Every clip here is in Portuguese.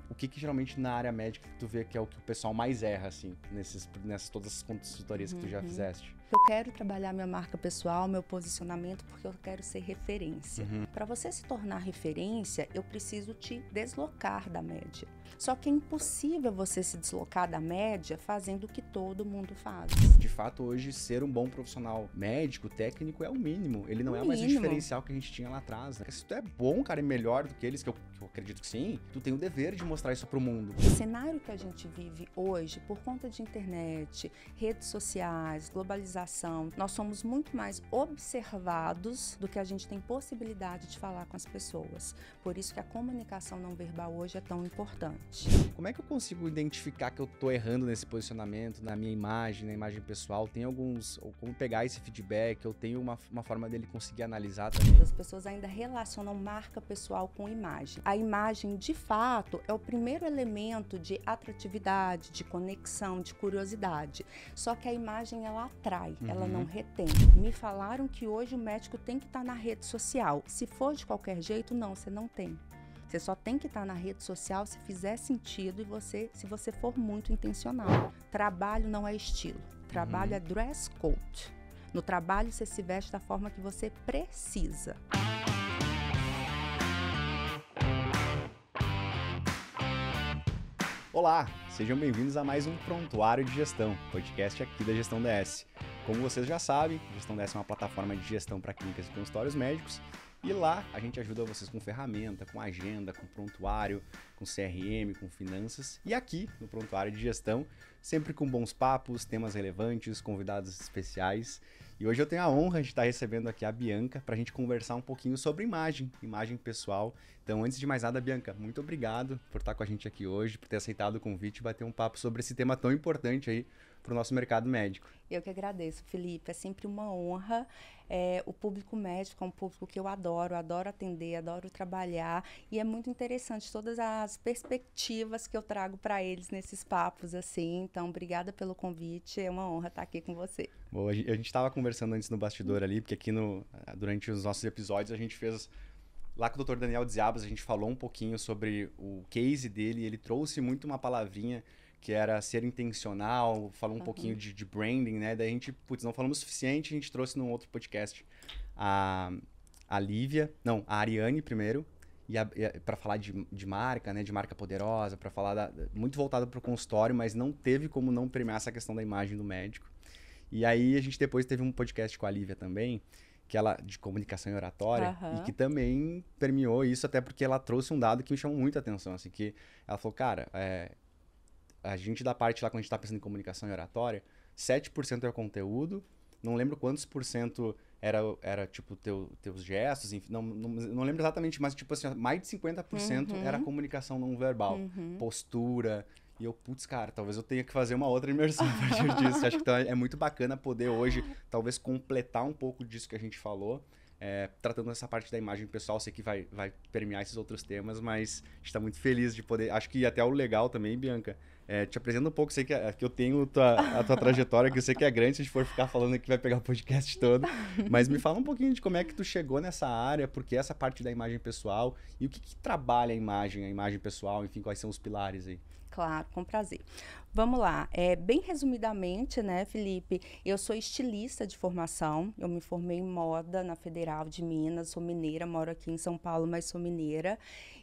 o que geralmente na área médica que tu vê que é o que o pessoal mais erra, assim, nessas todas as consultorias que tu já fizeste? Eu quero trabalhar minha marca pessoal, meu posicionamento, porque eu quero ser referência. Para você se tornar referência, eu preciso te deslocar da média. Só que é impossível você se deslocar da média fazendo o que todo mundo faz. De fato, hoje, ser um bom profissional médico, técnico, é o mínimo. Ele não é mais o diferencial que a gente tinha lá atrás, né? Se tu é bom, cara, e melhor do que eles, que eu acredito que sim, tu tem o dever de mostrar isso pro mundo. O cenário que a gente vive hoje, por conta de internet, redes sociais, globalização, nós somos muito mais observados do que a gente tem possibilidade de falar com as pessoas. Por isso que a comunicação não verbal hoje é tão importante. Como é que eu consigo identificar que eu tô errando nesse posicionamento, na minha imagem, na imagem pessoal? Tem alguns, ou como pegar esse feedback, eu tenho uma forma dele conseguir analisar também? As pessoas ainda relacionam marca pessoal com imagem. A imagem, de fato, é o primeiro elemento de atratividade, de conexão, de curiosidade. Só que a imagem, ela atrai, ela não retém. Me falaram que hoje o médico tem que estar na rede social. Se for de qualquer jeito, não, você não tem. Você só tem que estar na rede social se fizer sentido e se você for muito intencional. Trabalho não é estilo. Trabalho é dress code. No trabalho, você se veste da forma que você precisa. Olá, sejam bem-vindos a mais um Prontuário de Gestão, podcast aqui da Gestão DS. Como vocês já sabem, a Gestão DS é uma plataforma de gestão para clínicas e consultórios médicos e lá a gente ajuda vocês com ferramenta, com agenda, com prontuário, com CRM, com finanças. E aqui no Prontuário de Gestão, sempre com bons papos, temas relevantes, convidados especiais. E hoje eu tenho a honra de estar recebendo aqui a Bianca para a gente conversar um pouquinho sobre imagem pessoal. Então, antes de mais nada, Bianca, muito obrigado por estar com a gente aqui hoje, por ter aceitado o convite e bater um papo sobre esse tema tão importante aí para o nosso mercado médico. Eu que agradeço, Felipe. É sempre uma honra. O público médico é um público que eu adoro atender, adoro trabalhar. E é muito interessante todas as perspectivas que eu trago para eles nesses papos, assim. Então, obrigada pelo convite. É uma honra estar aqui com você. Bom, a gente estava conversando antes no bastidor ali, porque aqui durante os nossos episódios a gente fez... Lá com o Dr. Daniel Dziabas, a gente falou um pouquinho sobre o case dele. Ele trouxe muito uma palavrinha que era ser intencional, falou um pouquinho de branding, né? Daí a gente, não falamos o suficiente, a gente trouxe num outro podcast a Ariane primeiro, para falar de marca, né? De marca poderosa, para falar muito voltado para o consultório, mas não teve como não premiar essa questão da imagem do médico. E aí a gente depois teve um podcast com a Lívia também, que ela de comunicação e oratória, e que também permeou isso, até porque ela trouxe um dado que me chamou muita atenção, assim, que ela falou, cara, a gente da parte lá, quando a gente tá pensando em comunicação e oratória, 7% é o conteúdo, não lembro quantos por cento era tipo, teus gestos, enfim, não lembro exatamente, mas tipo assim, mais de 50% era comunicação não verbal, postura. E eu, cara, talvez eu tenha que fazer uma outra imersão a partir disso. Acho que então, é muito bacana poder hoje, talvez, completar um pouco disso que a gente falou, tratando essa parte da imagem pessoal. Sei que vai permear esses outros temas, mas a gente está muito feliz de poder... Acho que até o legal também, Bianca, te apresento um pouco. Sei que eu tenho a tua trajetória, que eu sei que é grande, se a gente for ficar falando aqui vai pegar o podcast todo. Mas me fala um pouquinho de como é que tu chegou nessa área, porque essa parte da imagem pessoal e o que trabalha a imagem pessoal, enfim, quais são os pilares aí. Claro, com prazer. Vamos lá, bem resumidamente, né, Felipe, eu sou estilista de formação, eu me formei em moda na Federal de Minas, sou mineira, moro aqui em São Paulo, mas sou mineira.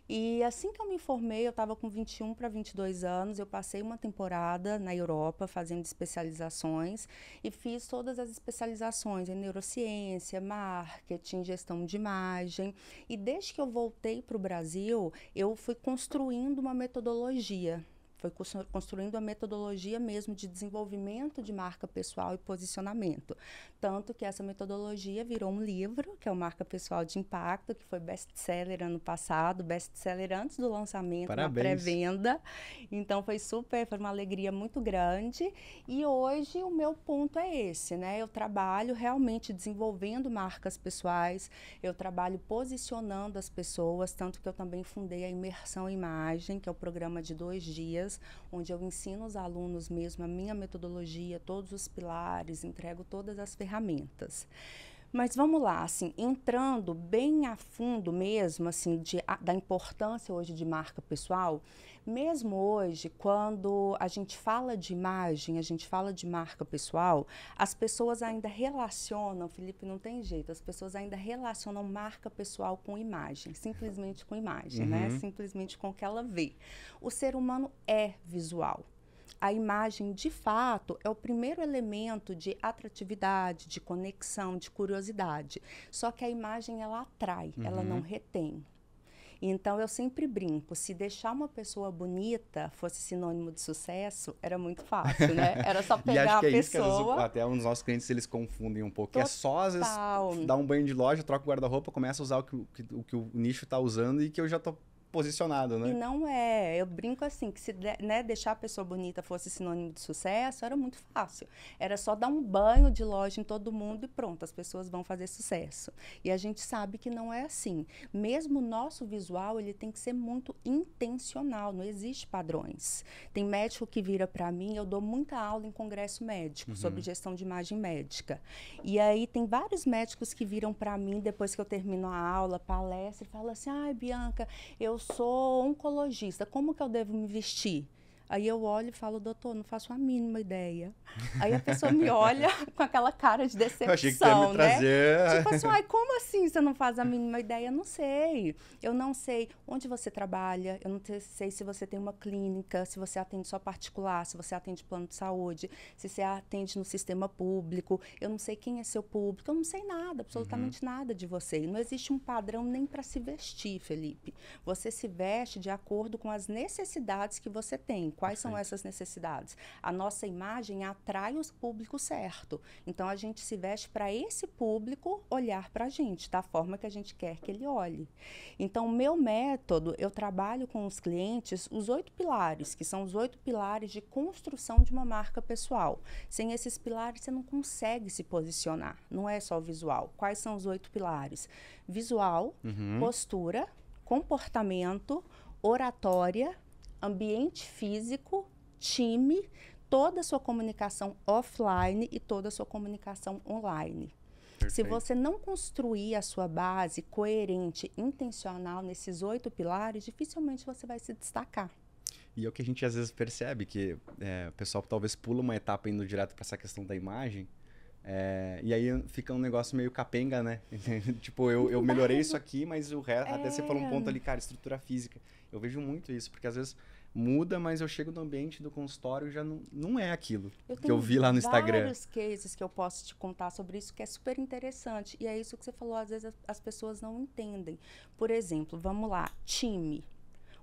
E assim que eu me formei, eu estava com 21 para 22 anos, eu passei uma temporada na Europa fazendo especializações e fiz todas as especializações em neurociência, marketing, gestão de imagem. E desde que eu voltei para o Brasil, eu fui construindo uma metodologia. Foi construindo a metodologia mesmo de desenvolvimento de marca pessoal e posicionamento. Tanto que essa metodologia virou um livro, que é o Marca Pessoal de Impacto, que foi best-seller ano passado, best-seller antes do lançamento, Parabéns. Na pré-venda. Então foi uma alegria muito grande. E hoje o meu ponto é esse, né? Eu trabalho realmente desenvolvendo marcas pessoais, eu trabalho posicionando as pessoas, tanto que eu também fundei a Imersão Imagem, que é o programa de 2 dias, onde eu ensino os alunos mesmo a minha metodologia, todos os pilares, entrego todas as ferramentas. Mas vamos lá, assim, entrando bem a fundo mesmo, assim, da importância hoje de marca pessoal, mesmo hoje, quando a gente fala de imagem, a gente fala de marca pessoal, as pessoas ainda relacionam, Felipe, não tem jeito, as pessoas ainda relacionam marca pessoal com imagem, simplesmente com imagem, né? Simplesmente com o que ela vê. O ser humano é visual. A imagem, de fato, é o primeiro elemento de atratividade, de conexão, de curiosidade. Só que a imagem, ela atrai, ela não retém. Então, eu sempre brinco, se deixar uma pessoa bonita fosse sinônimo de sucesso, era muito fácil, né? Era só pegar e acho que a é isso que às vezes, pessoa... até os nossos clientes eles confundem um pouco. Que Total. é só, às vezes, dar um banho de loja, troca o guarda-roupa, começa a usar o que o nicho está usando e que eu já tô posicionado, né? E não é. Eu brinco assim, que se né, deixar a pessoa bonita fosse sinônimo de sucesso, era muito fácil. Era só dar um banho de loja em todo mundo e pronto, as pessoas vão fazer sucesso. E a gente sabe que não é assim. Mesmo o nosso visual, ele tem que ser muito intencional, não existe padrões. Tem médico que vira para mim, eu dou muita aula em congresso médico sobre gestão de imagem médica. E aí tem vários médicos que viram para mim, depois que eu termino a aula, palestra, e falam assim, ai, Bianca, eu sou oncologista, como que eu devo me vestir? Aí eu olho e falo, doutor, não faço a mínima ideia. Aí a pessoa me olha com aquela cara de decepção, eu achei que tu ia me trazer... né? Tipo assim, ai, como assim você não faz a mínima ideia? Eu não sei. Eu não sei onde você trabalha, eu não sei se você tem uma clínica, se você atende só particular, se você atende plano de saúde, se você atende no sistema público, eu não sei quem é seu público, eu não sei nada, absolutamente nada de você. E não existe um padrão nem para se vestir, Felipe. Você se veste de acordo com as necessidades que você tem. Quais são essas necessidades? A nossa imagem atrai o público certo. Então, a gente se veste para esse público olhar para a gente, da forma que a gente quer que ele olhe. Então, o meu método, eu trabalho com os clientes os 8 pilares, que são os 8 pilares de construção de uma marca pessoal. Sem esses pilares, você não consegue se posicionar. Não é só o visual. Quais são os 8 pilares? Visual, postura, comportamento, oratória, ambiente físico, time, toda a sua comunicação offline e toda a sua comunicação online. Perfeito. Se você não construir a sua base coerente, intencional nesses 8 pilares, dificilmente você vai se destacar. E é o que a gente às vezes percebe, que o pessoal talvez pula uma etapa indo direto para essa questão da imagem, e aí fica um negócio meio capenga, né? Tipo, eu melhorei isso aqui, mas o resto... Até você falou um ponto ali, cara, estrutura física. Eu vejo muito isso, porque às vezes muda, mas eu chego no ambiente do consultório e já não é aquilo que eu vi lá no Instagram. Tem vários cases que eu posso te contar sobre isso, que é super interessante. E é isso que você falou, às vezes as pessoas não entendem. Por exemplo, vamos lá, time.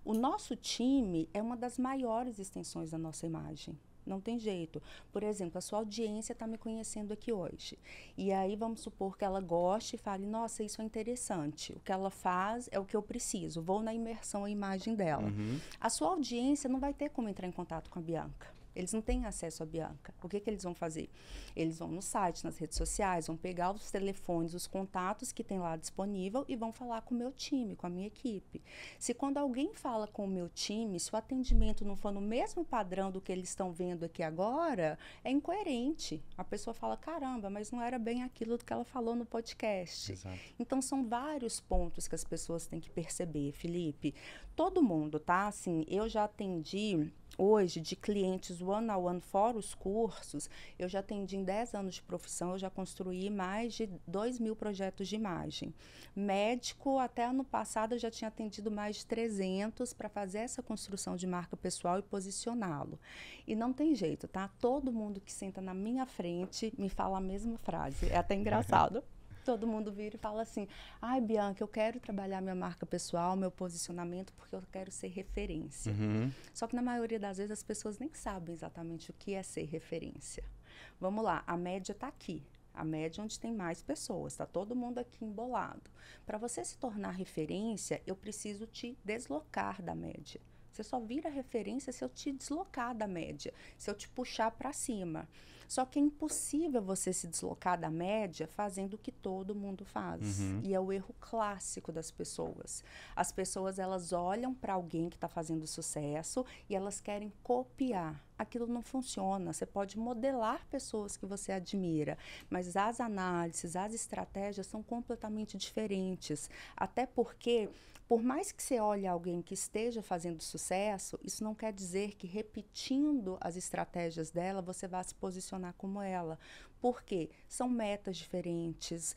O nosso time é uma das maiores extensões da nossa imagem. Não tem jeito. Por exemplo, a sua audiência está me conhecendo aqui hoje. E aí vamos supor que ela goste e fale, nossa, isso é interessante. O que ela faz é o que eu preciso. Vou na imersão à imagem dela. A sua audiência não vai ter como entrar em contato com a Bianca. Eles não têm acesso à Bianca. O que eles vão fazer? Eles vão no site, nas redes sociais, vão pegar os telefones, os contatos que tem lá disponível e vão falar com o meu time, com a minha equipe. Se quando alguém fala com o meu time, se o atendimento não for no mesmo padrão do que eles estão vendo aqui agora, é incoerente. A pessoa fala, caramba, mas não era bem aquilo que ela falou no podcast. Exato. Então, são vários pontos que as pessoas têm que perceber, Felipe. Todo mundo, tá? Assim, eu já atendi... Hoje, de clientes one-on-one, fora os cursos, eu já atendi em 10 anos de profissão, eu já construí mais de 2.000 projetos de imagem. Médico, até ano passado, eu já tinha atendido mais de 300 para fazer essa construção de marca pessoal e posicioná-lo. E não tem jeito, tá? Todo mundo que senta na minha frente me fala a mesma frase. É até engraçado. Todo mundo vira e fala assim, ai, Bianca, eu quero trabalhar minha marca pessoal, meu posicionamento, porque eu quero ser referência. Só que na maioria das vezes as pessoas nem sabem exatamente o que é ser referência. Vamos lá, a média está aqui. A média onde tem mais pessoas, está todo mundo aqui embolado. Para você se tornar referência, eu preciso te deslocar da média. Você só vira referência se eu te deslocar da média, se eu te puxar para cima. Só que é impossível você se deslocar da média fazendo o que todo mundo faz. E é o erro clássico das pessoas. As pessoas, elas olham para alguém que está fazendo sucesso e elas querem copiar. aquilo não funciona. Você pode modelar pessoas que você admira, mas as análises, as estratégias são completamente diferentes. Até porque, por mais que você olhe alguém que esteja fazendo sucesso, isso não quer dizer que repetindo as estratégias dela, você vai se posicionar como ela. Por quê? São metas diferentes,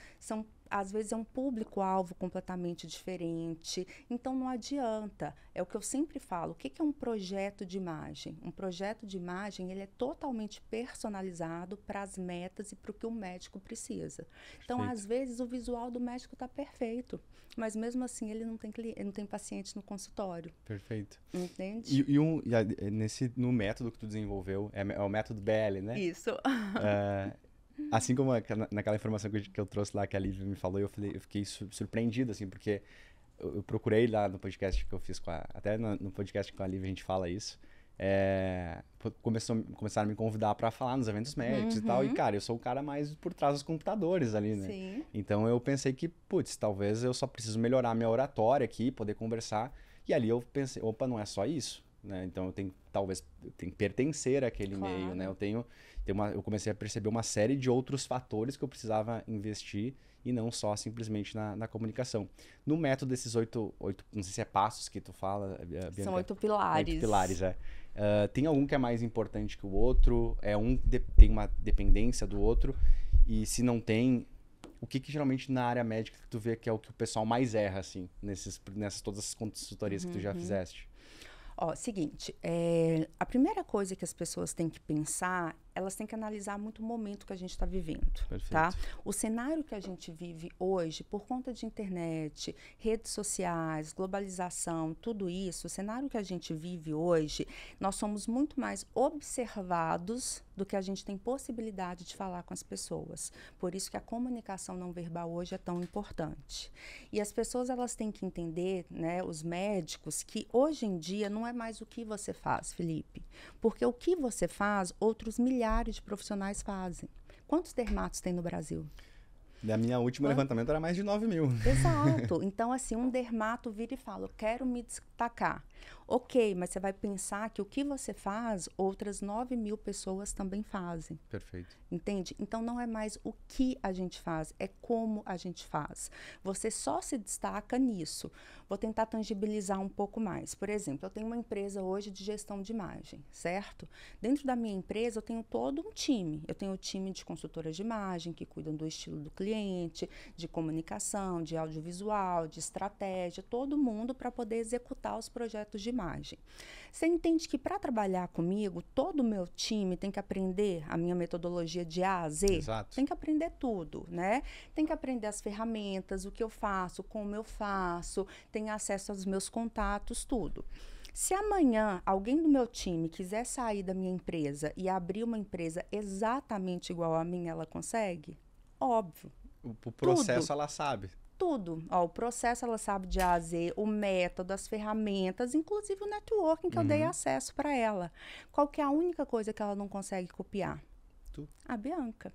às vezes é um público-alvo completamente diferente, então não adianta. É o que eu sempre falo, o que é um projeto de imagem? Um projeto de imagem, ele é totalmente personalizado para as metas e para o que o médico precisa. Então, Perfeito. às vezes, o visual do médico está perfeito, mas mesmo assim ele não tem paciente no consultório. Perfeito. Entende? No método que tu desenvolveu, é o método BL, né? Isso. Assim como naquela informação que eu trouxe lá, que a Lívia me falou, eu fiquei surpreendido, assim, porque eu procurei lá no podcast que eu fiz até no podcast com a Lívia a gente fala isso. Começaram a me convidar para falar nos eventos médicos e tal, e cara, eu sou o cara mais por trás dos computadores ali, né? Sim. Então eu pensei que, putz, talvez eu só preciso melhorar minha oratória aqui, poder conversar, e ali eu pensei, opa, não é só isso, né? Então eu tenho que pertencer àquele meio, né? Eu comecei a perceber uma série de outros fatores que eu precisava investir e não só simplesmente na comunicação. No método desses oito, não sei se é passos que tu fala, Bianca. São 8 pilares. 8 pilares, é. Tem algum que é mais importante que o outro? Tem uma dependência do outro? E se não tem, o que geralmente na área médica tu vê que é o que o pessoal mais erra, assim, nessas todas as consultorias que tu já fizeste? Ó, seguinte, a primeira coisa que as pessoas têm que pensar, elas têm que analisar muito o momento que a gente está vivendo, Perfeito. tá? O cenário que a gente vive hoje, por conta de internet, redes sociais, globalização, tudo isso, o cenário que a gente vive hoje, nós somos muito mais observados do que a gente tem possibilidade de falar com as pessoas. Por isso que a comunicação não verbal hoje é tão importante. E as pessoas, elas têm que entender, né, os médicos, que hoje em dia não é mais o que você faz, Felipe. Porque o que você faz, outros milhares de profissionais fazem. Quantos dermatos tem no Brasil? Da minha última levantamento era mais de 9 mil. Exato. Então, assim, um dermato vira e fala, eu quero me destacar. Ok, mas você vai pensar que o que você faz, outras 9.000 pessoas também fazem. Perfeito. Entende? Então, não é mais o que a gente faz, é como a gente faz. Você só se destaca nisso. Vou tentar tangibilizar um pouco mais. Por exemplo, eu tenho uma empresa hoje de gestão de imagem, certo? Dentro da minha empresa, eu tenho todo um time. Eu tenho o time de consultoras de imagem, que cuidam do estilo do cliente, de comunicação, de audiovisual, de estratégia, todo mundo para poder executar os projetos de imagem. Você entende que para trabalhar comigo, todo o meu time tem que aprender a minha metodologia de A a Z? Exato. Tem que aprender tudo, né? Tem que aprender as ferramentas, o que eu faço, como eu faço, tem acesso aos meus contatos, tudo. Se amanhã alguém do meu time quiser sair da minha empresa e abrir uma empresa exatamente igual a minha, ela consegue? Óbvio. O processo ela sabe. Tudo. Ó, o processo ela sabe de A a Z, o método, as ferramentas, inclusive o networking que eu dei acesso para ela. Qual que é a única coisa que ela não consegue copiar? Tu. A Bianca.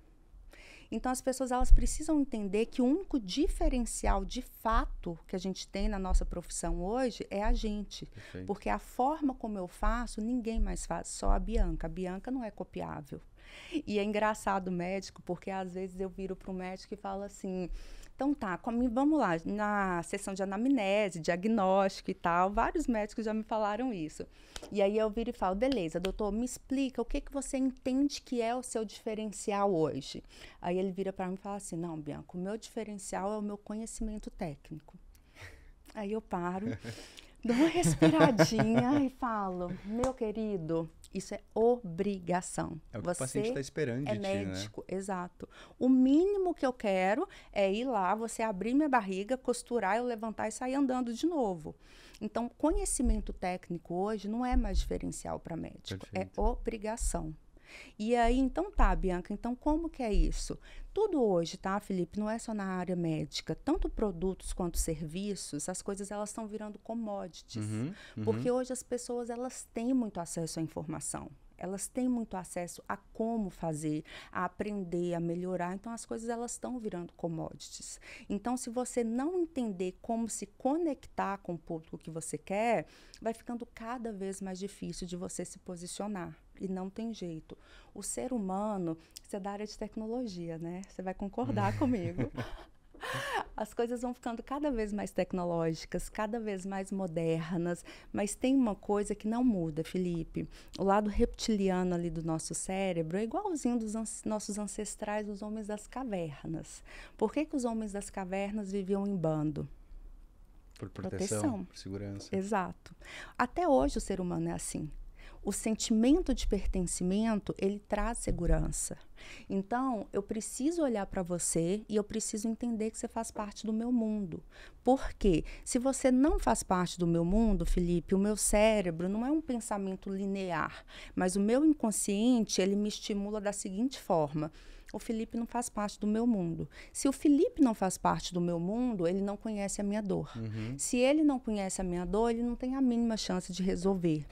Então, as pessoas elas precisam entender que o único diferencial de fato que a gente tem na nossa profissão hoje é a gente. Perfeito. Porque a forma como eu faço, ninguém mais faz, só a Bianca. A Bianca não é copiável. E é engraçado o médico, porque às vezes eu viro para o médico e falo assim, então tá, vamos lá, na sessão de anamnese, diagnóstico e tal, vários médicos já me falaram isso. E aí eu viro e falo, beleza, doutor, me explica o que você entende que é o seu diferencial hoje. Aí ele vira para mim e fala assim, não, Bianca, o meu diferencial é o meu conhecimento técnico. Aí eu paro, dou uma respiradinha e falo, meu querido, isso é obrigação. É o que o paciente está esperando de ti, médico, né? Exato. O mínimo que eu quero é ir lá, você abrir minha barriga, costurar, eu levantar e sair andando de novo. Então, conhecimento técnico hoje não é mais diferencial para médico, Perfeito. É obrigação. E aí, então tá, Bianca, então como que é isso? Tudo hoje, tá, Felipe, não é só na área médica, tanto produtos quanto serviços, as coisas elas estão virando commodities, porque hoje as pessoas elas têm muito acesso à informação. Elas têm muito acesso a como fazer, a aprender, a melhorar. Então, as coisas elas estão virando commodities. Então, se você não entender como se conectar com o público que você quer, vai ficando cada vez mais difícil de você se posicionar. e não tem jeito. O ser humano, você é da área de tecnologia, né? Você vai concordar comigo. As coisas vão ficando cada vez mais tecnológicas, cada vez mais modernas, mas tem uma coisa que não muda, Felipe. O lado reptiliano ali do nosso cérebro é igualzinho dos nossos ancestrais, os homens das cavernas. Por que os homens das cavernas viviam em bando? Por proteção, por segurança. Exato. Até hoje o ser humano é assim. O sentimento de pertencimento, ele traz segurança. Então, eu preciso olhar para você e eu preciso entender que você faz parte do meu mundo. Por quê? Se você não faz parte do meu mundo, Felipe, o meu cérebro não é um pensamento linear, mas o meu inconsciente, ele me estimula da seguinte forma: o Felipe não faz parte do meu mundo. Se o Felipe não faz parte do meu mundo, ele não conhece a minha dor. Se ele não conhece a minha dor, ele não tem a mínima chance de resolver.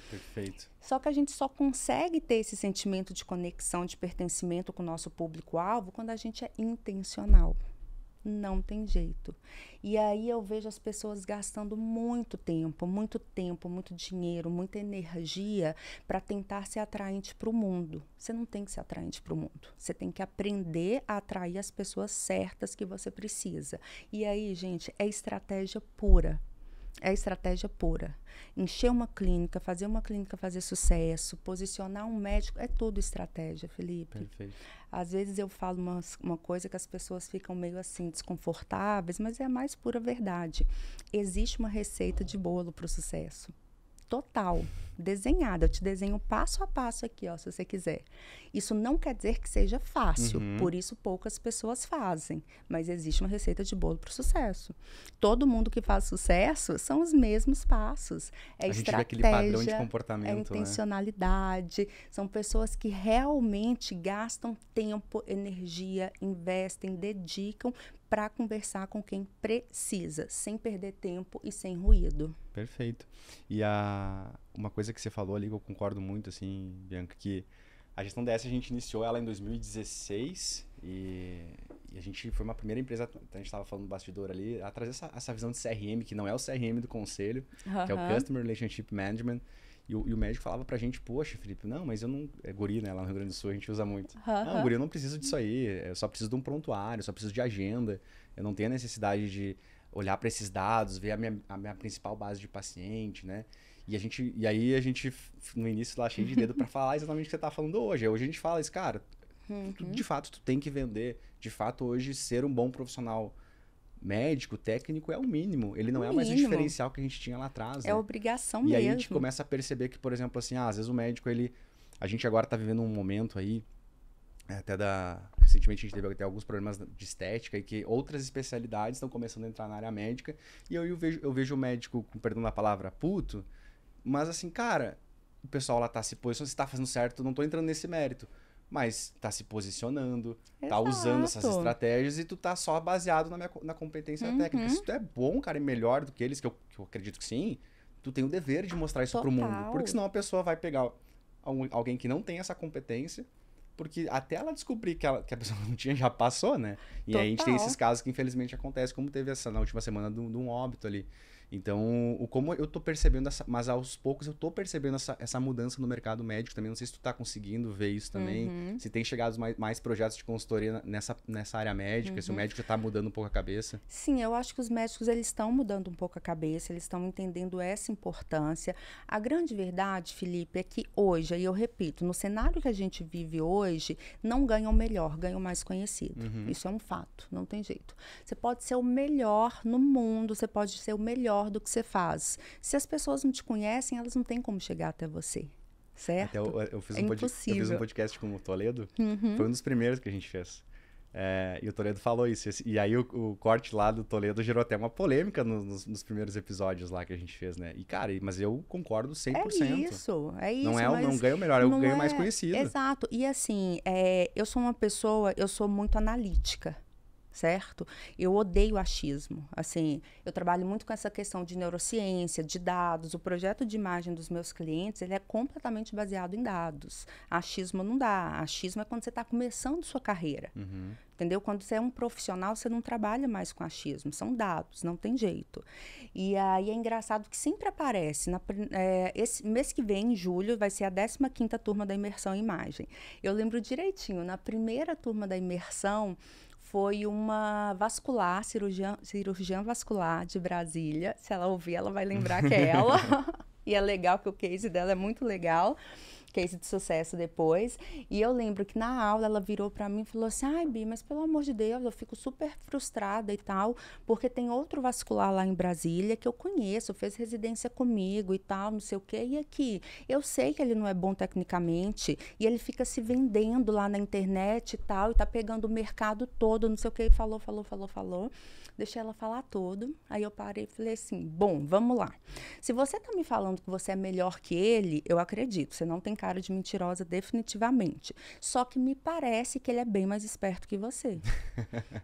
Perfeito. Só que a gente só consegue ter esse sentimento de conexão, de pertencimento com o nosso público-alvo quando a gente é intencional. Não tem jeito. E aí eu vejo as pessoas gastando muito tempo, muito dinheiro, muita energia para tentar ser atraente para o mundo. Você não tem que ser atraente para o mundo. Você tem que aprender a atrair as pessoas certas que você precisa. E aí, gente, é estratégia pura. É estratégia pura. Encher uma clínica fazer sucesso, posicionar um médico, é tudo estratégia, Felipe. Perfeito. Às vezes eu falo uma coisa que as pessoas ficam meio assim desconfortáveis, mas é a mais pura verdade. Existe uma receita de bolo para o sucesso. Total, desenhada. Eu te desenho passo a passo aqui, ó, se você quiser. Isso não quer dizer que seja fácil, por isso poucas pessoas fazem, mas existe uma receita de bolo para o sucesso. Todo mundo que faz sucesso são os mesmos passos. É a gente estratégia, vê aquele padrão de comportamento, é intencionalidade, né? São pessoas que realmente gastam tempo, energia, investem, dedicam para conversar com quem precisa, sem perder tempo e sem ruído. Perfeito. E uma coisa que você falou ali, que eu concordo muito, assim, Bianca, que a gestão DS a gente iniciou ela em 2016 e a gente foi uma primeira empresa, a gente estava falando no bastidor ali, a trazer essa visão de CRM, que não é o CRM do conselho, que é o Customer Relationship Management. E o médico falava pra gente: poxa, Felipe, não, mas eu não... É guri, né? Lá no Rio Grande do Sul a gente usa muito. Não, guri, eu não preciso disso aí. Eu só preciso de um prontuário, eu só preciso de agenda. Eu não tenho a necessidade de olhar para esses dados, ver a minha principal base de paciente, né? E aí a gente, no início, lá cheio de dedo pra falar exatamente o que você tá falando hoje. Hoje a gente fala isso, cara, de fato, tu tem que vender. De fato, hoje, ser um bom profissional médico, técnico, é o mínimo. Ele não é mais o diferencial que a gente tinha lá atrás. É, né? Obrigação e mesmo. E aí a gente começa a perceber que, por exemplo, assim, às vezes o médico, a gente agora tá vivendo um momento aí, recentemente a gente teve até alguns problemas de estética e que outras especialidades estão começando a entrar na área médica. E eu vejo o médico, com perdão da palavra, puto, mas assim, cara, o pessoal lá tá se posicionando, se tá fazendo certo, não tô entrando nesse mérito. Mas tá se posicionando, tá usando essas estratégias e tu tá só baseado na competência técnica. Se tu é bom, cara, e melhor do que eles, que eu acredito que sim, tu tem o dever de mostrar isso pro mundo. Porque senão a pessoa vai pegar alguém que não tem essa competência, porque até ela descobrir que a pessoa não tinha, já passou, né? E aí a gente tem esses casos que infelizmente acontecem, como teve na última semana de um óbito ali. Então, como eu tô percebendo mas aos poucos eu tô percebendo essa mudança no mercado médico também. Não sei se tu tá conseguindo ver isso também. Se tem chegado mais projetos de consultoria nessa área médica, se o médico já tá mudando um pouco a cabeça. Sim, eu acho que os médicos, eles estão mudando um pouco a cabeça, eles estão entendendo essa importância. A grande verdade, Felipe, é que hoje, aí eu repito, no cenário que a gente vive hoje, não ganham melhor, ganham mais conhecido. Isso é um fato, não tem jeito. Você pode ser o melhor no mundo, você pode ser o melhor do que você faz. Se as pessoas não te conhecem, elas não têm como chegar até você, certo? Até eu fiz um podcast com o Toledo, foi um dos primeiros que a gente fez. E o Toledo falou isso. E aí o corte lá do Toledo gerou até uma polêmica nos primeiros episódios lá que a gente fez, né? E, cara, mas eu concordo 100%. É isso. Não ganho melhor, eu ganho mais conhecido. Exato. E assim, eu sou uma pessoa, eu sou muito analítica. certo? Eu odeio achismo. Assim, eu trabalho muito com essa questão de neurociência, de dados. O projeto de imagem dos meus clientes, ele é completamente baseado em dados. Achismo não dá. Achismo é quando você está começando sua carreira. Entendeu? Quando você é um profissional, você não trabalha mais com achismo. São dados, não tem jeito. E aí é engraçado que sempre aparece. Esse mês que vem, em julho, vai ser a 15ª turma da imersão em imagem. Eu lembro direitinho, na primeira turma da imersão, foi uma vascular, cirurgiã vascular de Brasília. Se ela ouvir, ela vai lembrar que é ela. E é legal que o case dela é muito legal. Case de sucesso depois. E eu lembro que na aula ela virou para mim e falou assim: ai, Bi, mas pelo amor de Deus, eu fico super frustrada e tal, porque tem outro vascular lá em Brasília que eu conheço, fez residência comigo e tal, não sei o quê. E aqui, eu sei que ele não é bom tecnicamente e ele fica se vendendo lá na internet e tal, e tá pegando o mercado todo, não sei o quê. E falou. Deixei ela falar tudo. Aí eu parei e falei assim: bom, vamos lá. Se você tá me falando que você é melhor que ele, eu acredito. Você não tem cara de mentirosa definitivamente. Só que me parece que ele é bem mais esperto que você.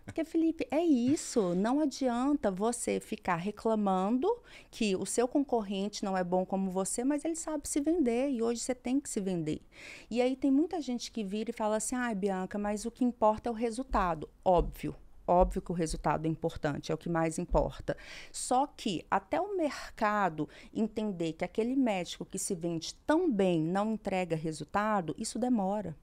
Porque, Felipe, é isso. Não adianta você ficar reclamando que o seu concorrente não é bom como você, mas ele sabe se vender. E hoje você tem que se vender. E aí tem muita gente que vira e fala assim: ai, Bianca, mas o que importa é o resultado. Óbvio que o resultado é importante, é o que mais importa. Só que até o mercado entender que aquele médico que se vende tão bem não entrega resultado, isso demora.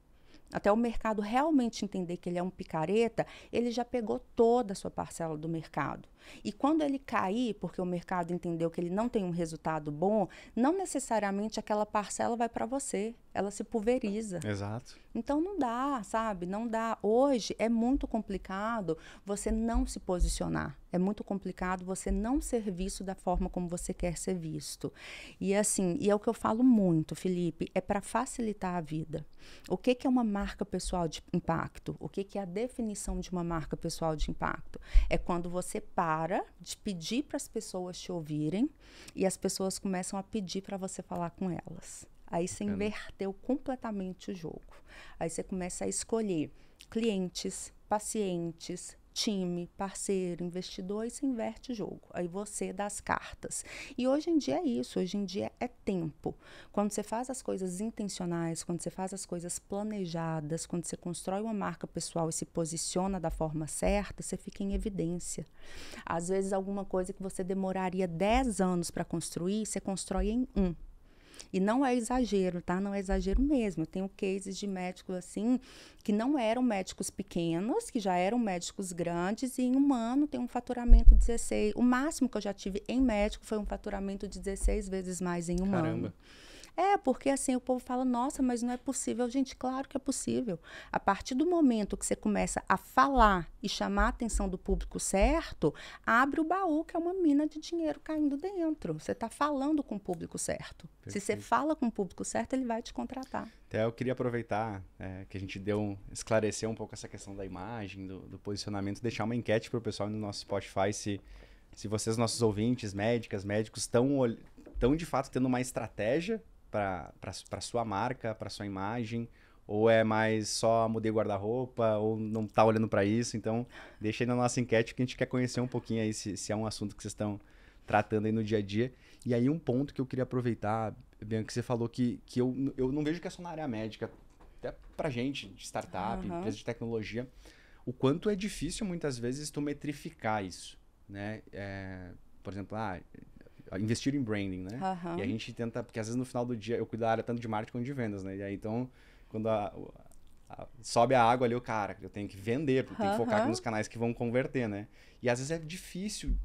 Até o mercado realmente entender que ele é um picareta, ele já pegou toda a sua parcela do mercado. E quando ele cair, porque o mercado entendeu que ele não tem um resultado bom, não necessariamente aquela parcela vai para você, ela se pulveriza. Exato. Então não dá, sabe? Não dá. Hoje é muito complicado você não se posicionar. É muito complicado você não ser visto da forma como você quer ser visto. E assim, e é o que eu falo muito, Felipe, é para facilitar a vida. O que é uma marca pessoal de impacto? O que é a definição de uma marca pessoal de impacto? É quando você para de pedir para as pessoas te ouvirem e as pessoas começam a pedir para você falar com elas. Aí você inverteu completamente o jogo. Aí você começa a escolher clientes, pacientes, time, parceiro, investidor, e você inverte o jogo. Aí você dá as cartas. E hoje em dia é isso, hoje em dia é tempo. Quando você faz as coisas intencionais, quando você faz as coisas planejadas, quando você constrói uma marca pessoal e se posiciona da forma certa, você fica em evidência. Às vezes alguma coisa que você demoraria 10 anos para construir, você constrói em 1. E não é exagero, tá? Não é exagero mesmo. Eu tenho cases de médicos, assim, que não eram médicos pequenos, que já eram médicos grandes, e em um ano tem um faturamento 16. O máximo que eu já tive em médico foi um faturamento de 16 vezes mais em um ano. É, porque assim, o povo fala, nossa, mas não é possível. Gente, claro que é possível. A partir do momento que você começa a falar e chamar a atenção do público certo, abre o baú, que é uma mina de dinheiro caindo dentro. Você está falando com o público certo. Perfeito. Se você fala com o público certo, ele vai te contratar. Até eu queria aproveitar que a gente esclareceu um pouco essa questão da imagem, do posicionamento, deixar uma enquete para o pessoal no nosso Spotify, se vocês, nossos ouvintes, médicos, estão de fato tendo uma estratégia para sua marca, para sua imagem, ou é mais só mudei guarda-roupa, ou não tá olhando para isso. Então, deixa aí na nossa enquete que a gente quer conhecer um pouquinho aí se é um assunto que vocês estão tratando aí no dia a dia. E aí um ponto que eu queria aproveitar, Bianca, que você falou que eu não vejo que é só na área médica, até pra gente, de startup, empresa de tecnologia, o quanto é difícil muitas vezes tu metrificar isso, né? Por exemplo, investir em branding, né? E a gente tenta, porque às vezes no final do dia eu cuido da área tanto de marketing quanto de vendas, né? E aí então, quando sobe a água ali, eu tenho que vender, tenho que focar nos canais que vão converter, né? E às vezes é difícil,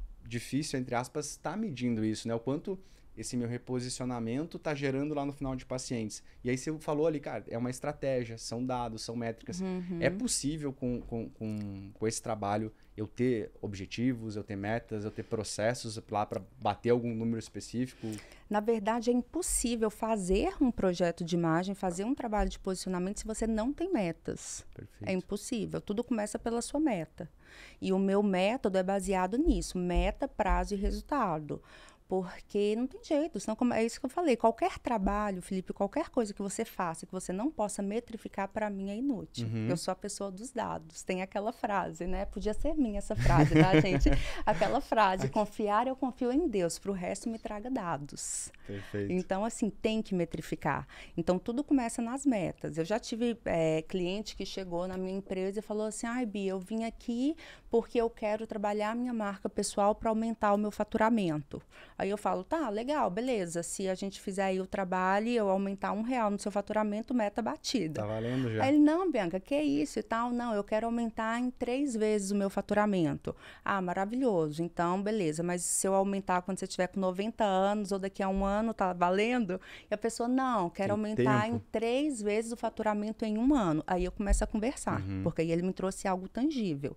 entre aspas, estar medindo isso, né? O quanto esse meu reposicionamento está gerando lá no final de pacientes. E aí você falou ali, cara, é uma estratégia, são dados, são métricas. É possível com esse trabalho eu ter objetivos, eu ter metas, eu ter processos lá para bater algum número específico? Na verdade, é impossível fazer um projeto de imagem, fazer um trabalho de posicionamento se você não tem metas. Perfeito. É impossível. Tudo começa pela sua meta. E o meu método é baseado nisso. Meta, prazo e resultado. Porque não tem jeito, senão, é isso que eu falei, qualquer trabalho, Felipe, qualquer coisa que você faça, que você não possa metrificar, para mim é inútil. Eu sou a pessoa dos dados, tem aquela frase, né? Podia ser minha essa frase, tá, gente? Aquela frase, confiar, eu confio em Deus, pro resto me traga dados. Perfeito. Então, assim, tem que metrificar. Então, tudo começa nas metas. Eu já tive cliente que chegou na minha empresa e falou assim, ai, Bia, eu vim aqui porque eu quero trabalhar a minha marca pessoal para aumentar o meu faturamento. Aí eu falo, tá, legal, beleza. Se a gente fizer aí o trabalho e eu aumentar R$1 no seu faturamento, meta batida. Tá valendo já. Aí ele, não, Bianca, que isso e tal? Não, eu quero aumentar em 3 vezes o meu faturamento. Ah, maravilhoso. Então, beleza. Mas se eu aumentar quando você tiver com 90 anos ou daqui a um ano, tá valendo? E a pessoa, não, quero aumentar em 3 vezes o faturamento em um ano. Aí eu começo a conversar, porque aí ele me trouxe algo tangível.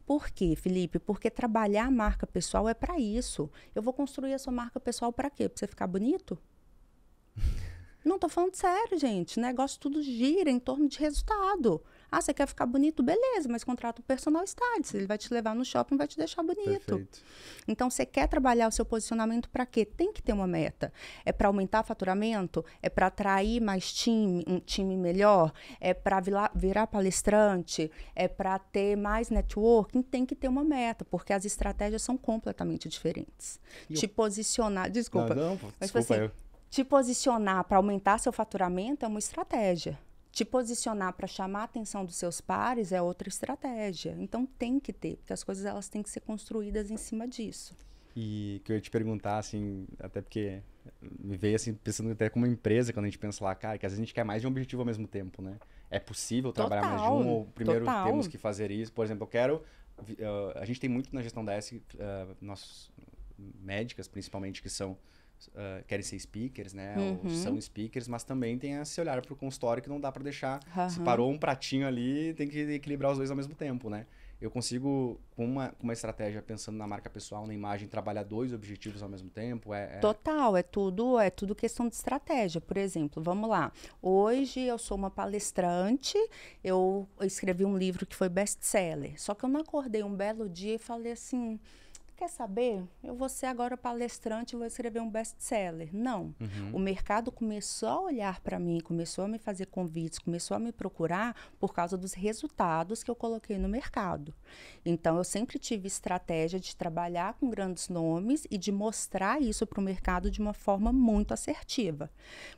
Por quê, Felipe? Porque trabalhar a marca pessoal é para isso. Eu vou construir a sua marca pessoal para quê? Para você ficar bonito? Não, tô falando sério, gente. O negócio tudo gira em torno de resultado. Ah, você quer ficar bonito? Beleza, mas contrata um personal stylist. Ele vai te levar no shopping e vai te deixar bonito. Perfeito. Então, você quer trabalhar o seu posicionamento para quê? Tem que ter uma meta. É para aumentar faturamento? É para atrair mais time, um time melhor? É para virar palestrante? É para ter mais networking? Tem que ter uma meta, porque as estratégias são completamente diferentes. Te posicionar... Desculpa. Mas desculpa assim, te posicionar para aumentar seu faturamento é uma estratégia. Te posicionar para chamar a atenção dos seus pares é outra estratégia. Então, tem que ter, porque as coisas elas têm que ser construídas em cima disso. E que eu ia te perguntar, assim, até porque me veio assim, pensando até como empresa, quando a gente pensa lá, cara, que às vezes a gente quer mais de um objetivo ao mesmo tempo, né? É possível trabalhar mais de um, ou primeiro temos que fazer isso? Por exemplo, eu quero... a gente tem muito na gestão da S, nossos médicas, principalmente, que são... querem ser speakers, né? Ou são speakers, mas também tem esse olhar para o consultório que não dá para deixar. Se parou um pratinho ali, tem que equilibrar os dois ao mesmo tempo, né? Eu consigo, com uma estratégia, pensando na marca pessoal, na imagem, trabalhar 2 objetivos ao mesmo tempo? Total, é tudo questão de estratégia. Por exemplo, vamos lá. Hoje eu sou uma palestrante, eu escrevi um livro que foi best-seller. Só que eu não acordei um belo dia e falei assim... Quer saber? Eu vou ser agora palestrante e vou escrever um best-seller. Não. O mercado começou a olhar para mim, começou a me fazer convites, começou a me procurar por causa dos resultados que eu coloquei no mercado. Então, eu sempre tive estratégia de trabalhar com grandes nomes e de mostrar isso para o mercado de uma forma muito assertiva.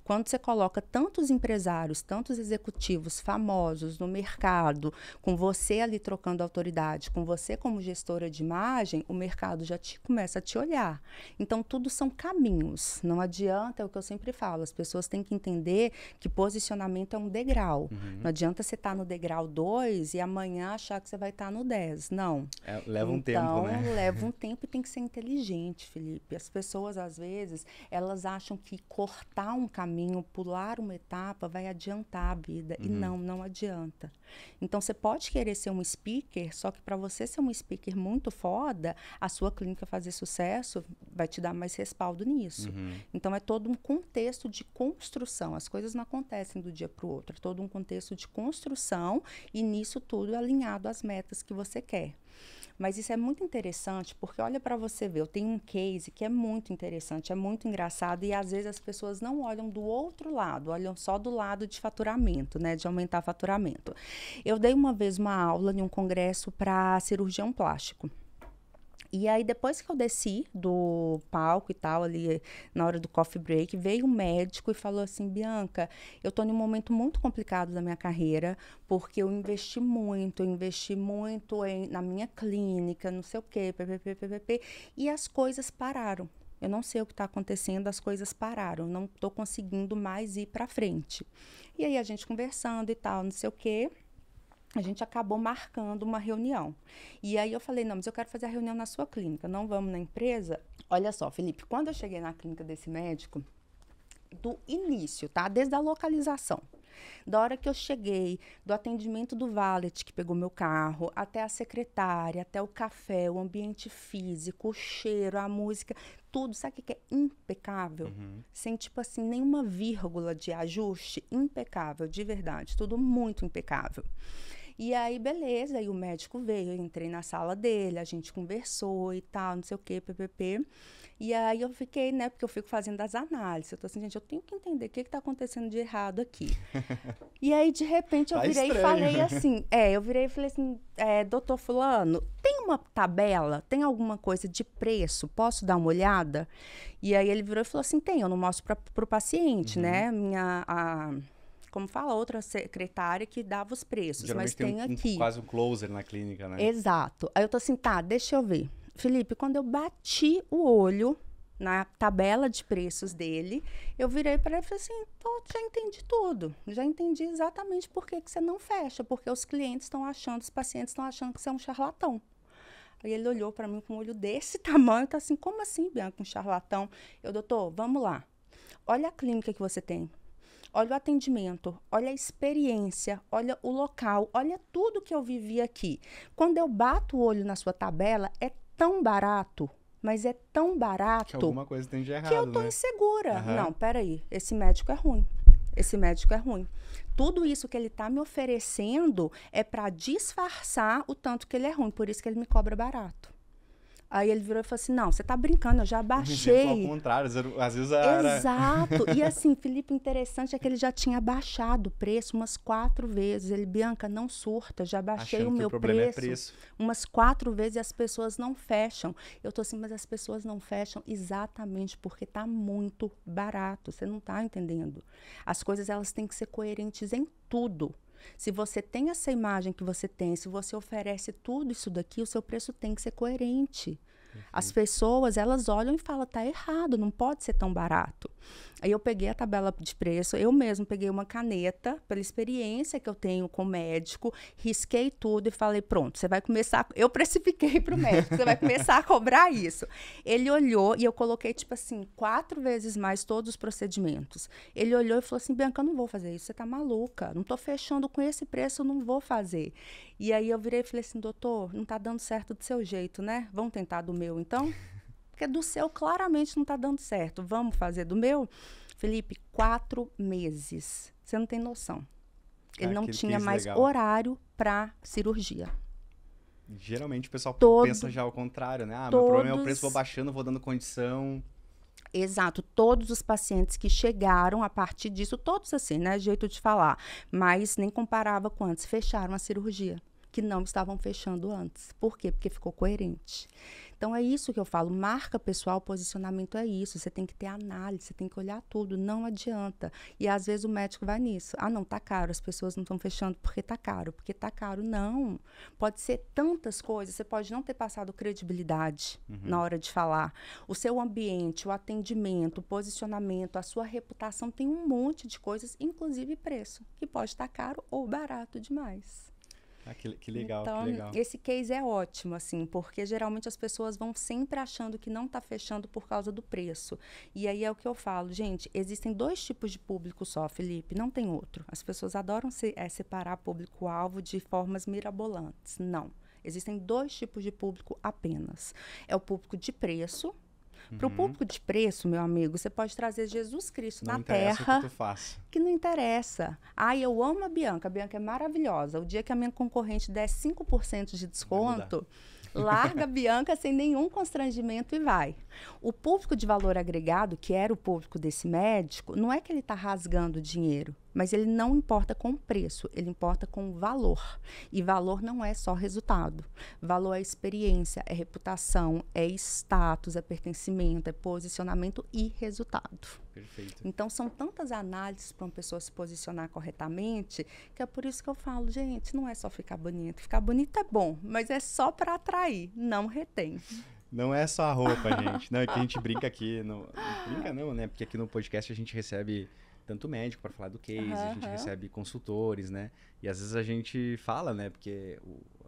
Quando você coloca tantos empresários, tantos executivos famosos no mercado, com você ali trocando autoridade, com você como gestora de imagem, o mercado já começa a te olhar. Então, tudo são caminhos. Não adianta, é o que eu sempre falo, as pessoas têm que entender que posicionamento é um degrau. Não adianta você estar no degrau 2 e amanhã achar que você vai estar no 10. Não. Leva um tempo, né? Então, leva um tempo e tem que ser inteligente, Felipe. As pessoas, às vezes, elas acham que cortar um caminho, pular uma etapa, vai adiantar a vida. E não adianta. Então, você pode querer ser um speaker, só que para você ser um speaker muito foda, a sua clínica fazer sucesso vai te dar mais respaldo nisso. Então, é todo um contexto de construção. As coisas não acontecem do dia para o outro. É todo um contexto de construção e nisso tudo alinhado às metas que você quer. Mas isso é muito interessante, porque olha para você ver, eu tenho um case que é muito interessante, é muito engraçado e às vezes as pessoas não olham do outro lado, olham só do lado de faturamento, né, de aumentar faturamento. Eu dei uma vez uma aula em um congresso para cirurgião plástico. E aí, depois que eu desci do palco e tal, ali na hora do coffee break, veio um médico e falou assim, Bianca, eu tô num momento muito complicado da minha carreira, porque eu investi muito na minha clínica, não sei o quê, e as coisas pararam. Eu não sei o que está acontecendo, as coisas pararam, não estou conseguindo mais ir para frente. E aí, a gente conversando e tal, não sei o quê, a gente acabou marcando uma reunião. E aí eu falei, não, mas eu quero fazer a reunião na sua clínica, não vamos na empresa? Olha só, Felipe, quando eu cheguei na clínica desse médico, do início, tá? Desde a localização. Da hora que eu cheguei, do atendimento do valet que pegou meu carro, até a secretária, até o café, o ambiente físico, o cheiro, a música, tudo, sabe o que é impecável? Sem, tipo assim, nenhuma vírgula de ajuste, impecável, de verdade, tudo muito impecável. E aí, beleza, aí o médico veio, eu entrei na sala dele, a gente conversou e tal, não sei o quê, ppp. E aí eu fiquei, né, porque eu fico fazendo as análises. Eu tô assim, gente, eu tenho que entender o que tá acontecendo de errado aqui. E aí, de repente, eu virei e falei assim, doutor fulano, tem uma tabela, tem alguma coisa de preço, posso dar uma olhada? E aí ele virou e falou assim, tem, eu não mostro pro paciente, né, como fala, outra secretária que dava os preços, geralmente mas tem aqui. Quase um closer na clínica, né? Exato. Aí eu tô assim, tá, deixa eu ver. Felipe, quando eu bati o olho na tabela de preços dele, eu virei para ele e falei assim, pô, já entendi tudo. Já entendi exatamente por que você não fecha, porque os clientes estão achando, os pacientes estão achando que você é um charlatão. Aí ele olhou para mim com um olho desse tamanho e tá assim, como assim, Bianca, um charlatão? Eu, doutor, vamos lá. Olha a clínica que você tem. Olha o atendimento, olha a experiência, olha o local, olha tudo que eu vivi aqui. Quando eu bato o olho na sua tabela, é tão barato, mas é tão barato que alguma coisa tem de errado, que eu tô né? insegura. Não, peraí, esse médico é ruim. Esse médico é ruim. Tudo isso que ele está me oferecendo é para disfarçar o tanto que ele é ruim, por isso que ele me cobra barato. Aí ele virou e falou assim, não, você tá brincando, eu já baixei. Ao contrário, às vezes era... Exato. E assim, Felipe, interessante é que ele já tinha baixado o preço umas 4 vezes. Ele, Bianca, não surta, já baixei o meu preço umas 4 vezes e as pessoas não fecham. Eu tô assim, mas as pessoas não fecham exatamente porque tá muito barato. Você não tá entendendo. As coisas, elas têm que ser coerentes em tudo. Se você tem essa imagem que você tem, se você oferece tudo isso daqui, o seu preço tem que ser coerente. As pessoas, elas olham e falam, tá errado, não pode ser tão barato. Aí eu peguei a tabela de preço, eu mesmo peguei uma caneta, pela experiência que eu tenho com o médico, risquei tudo e falei, pronto, você vai começar... Eu precifiquei para o médico, você vai começar a cobrar isso. Ele olhou e eu coloquei, tipo assim, 4 vezes mais todos os procedimentos. Ele olhou e falou assim, Bianca, eu não vou fazer isso, você tá maluca, não tô fechando com esse preço, eu não vou fazer. E aí eu virei e falei assim, doutor, não tá dando certo do seu jeito, né? Vamos tentar do meu, então? Porque do seu claramente não tá dando certo. Vamos fazer do meu? Felipe, 4 meses. Você não tem noção. Ele não tinha mais horário para cirurgia. Geralmente o pessoal pensa já ao contrário, né? Meu problema é o preço, vou baixando, vou dando condição. Exato, todos os pacientes que chegaram a partir disso, todos assim, né, jeito de falar, mas nem comparava com antes, fecharam a cirurgia, que não estavam fechando antes. Por quê? Porque ficou coerente. Então, é isso que eu falo, marca pessoal, posicionamento é isso, você tem que ter análise, você tem que olhar tudo, não adianta. E às vezes o médico vai nisso, não, tá caro, as pessoas não estão fechando porque tá caro, não. Pode ser tantas coisas, você pode não ter passado credibilidade na hora de falar. O seu ambiente, o atendimento, o posicionamento, a sua reputação, tem um monte de coisas, inclusive preço, que pode estar caro ou barato demais. Que legal, então, que legal. Esse case é ótimo, assim, porque geralmente as pessoas vão sempre achando que não está fechando por causa do preço. E aí é o que eu falo, gente, existem 2 tipos de público só, Felipe, não tem outro. As pessoas adoram separar público-alvo de formas mirabolantes. Não. Existem 2 tipos de público apenas. É o público de preço. Para o público de preço, meu amigo, você pode trazer Jesus Cristo na Terra. O que tu faz. Que não interessa. Eu amo a Bianca é maravilhosa. O dia que a minha concorrente der 5% de desconto, larga a Bianca sem nenhum constrangimento e vai. O público de valor agregado, que era o público desse médico, não é que ele está rasgando dinheiro, mas ele não importa com o preço, ele importa com o valor. E valor não é só resultado. Valor é experiência, é reputação, é status, é pertencimento, é posicionamento e resultado. Perfeito. Então, são tantas análises para uma pessoa se posicionar corretamente, que é por isso que eu falo, gente, não é só ficar bonito. Ficar bonito é bom, mas é só para atrair, não retém. Não é só a roupa, gente. Não, é que a gente brinca aqui. Não brinca não, né? Porque aqui no podcast a gente recebe tanto médico para falar do case, a gente recebe consultores, né? E às vezes a gente fala, né? Porque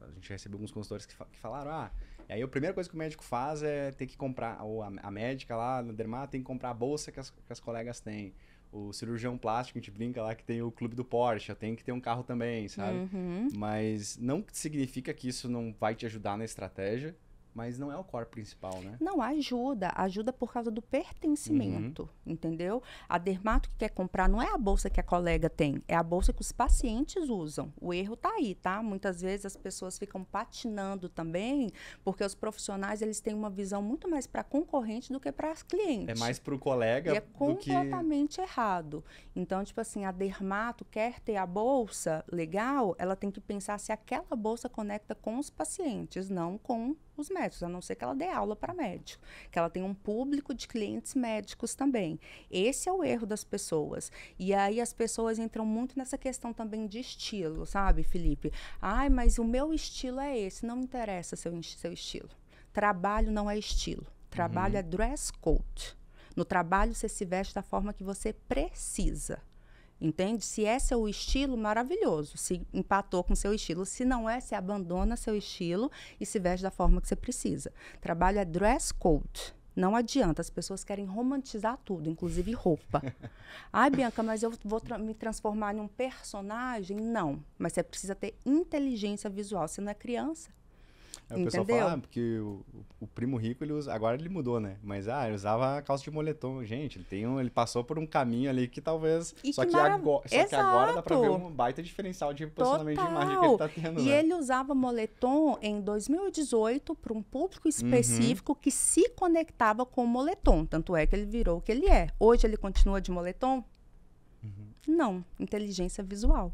a gente recebe alguns consultores que falaram, e aí a primeira coisa que o médico faz é ter que comprar, ou a médica lá no dermato tem que comprar a bolsa que as colegas têm. O cirurgião plástico, a gente brinca lá que tem o clube do Porsche, tem que ter um carro também, sabe? Mas não significa que isso não vai te ajudar na estratégia, mas não é o core principal, né? Não, ajuda por causa do pertencimento, entendeu? A dermato que quer comprar não é a bolsa que a colega tem, é a bolsa que os pacientes usam. O erro tá aí, tá? Muitas vezes as pessoas ficam patinando também, porque os profissionais, eles têm uma visão muito mais para concorrente do que para cliente. É mais pro colega e é completamente errado. Então, tipo assim, a dermato quer ter a bolsa legal, ela tem que pensar se aquela bolsa conecta com os pacientes, não com os médicos, a não ser que ela dê aula para médico, que ela tem um público de clientes médicos também. Esse é o erro das pessoas. E aí as pessoas entram muito nessa questão também de estilo, sabe, Felipe? Ai, mas o meu estilo é esse, não interessa seu estilo. Trabalho não é estilo, trabalho é dress code. No trabalho você se veste da forma que você precisa. Entende? Se esse é o estilo, maravilhoso. Se empatou com seu estilo. Se não é, você abandona seu estilo e se veste da forma que você precisa. Trabalho é dress code. Não adianta. As pessoas querem romantizar tudo, inclusive roupa. Ai, Bianca, mas eu vou me transformar em um personagem? Não. Mas você precisa ter inteligência visual. Você não é criança. O pessoal fala, porque o primo rico, agora ele mudou, né? Mas, ele usava calça de moletom. Gente, ele passou por um caminho ali que talvez... Só que agora dá pra ver um baita diferencial de posicionamento de imagem que ele tá tendo, E né? ele usava moletom em 2018 para um público específico que se conectava com o moletom. Tanto é que ele virou o que ele é. Hoje ele continua de moletom? Não, inteligência visual.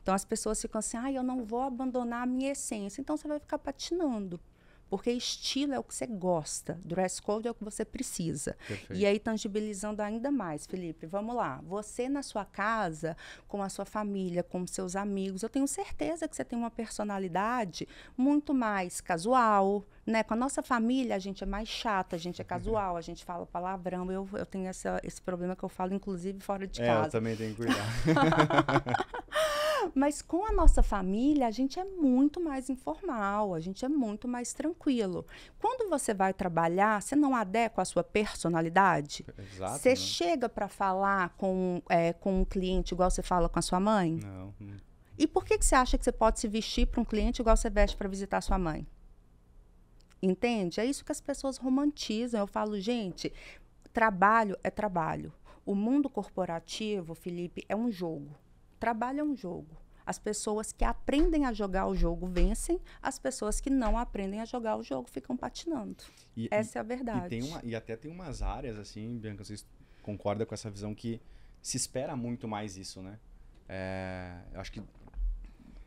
Então as pessoas ficam assim, eu não vou abandonar a minha essência. Então você vai ficar patinando. Porque estilo é o que você gosta, dress code é o que você precisa. Perfeito. E aí, tangibilizando ainda mais, Felipe, vamos lá. Você na sua casa, com a sua família, com seus amigos, eu tenho certeza que você tem uma personalidade muito mais casual, né? Com a nossa família, a gente é mais chata, a gente é casual, a gente fala palavrão. Eu tenho esse problema que eu falo, inclusive, fora de casa. Eu também tenho que cuidar. Mas com a nossa família, a gente é muito mais informal, a gente é muito mais tranquilo. Quando você vai trabalhar, você não adequa a sua personalidade? Exato. Você chega para falar com um cliente igual você fala com a sua mãe? Não. E por que você acha que você pode se vestir para um cliente igual você veste para visitar a sua mãe? Entende? É isso que as pessoas romantizam. Eu falo, gente, trabalho é trabalho. O mundo corporativo, Felipe, é um jogo. Trabalho é um jogo. As pessoas que aprendem a jogar o jogo vencem, as pessoas que não aprendem a jogar o jogo ficam patinando. Essa é a verdade. E até tem umas áreas, assim, Bianca, vocês concordam com essa visão que se espera muito mais isso, né? Eu acho que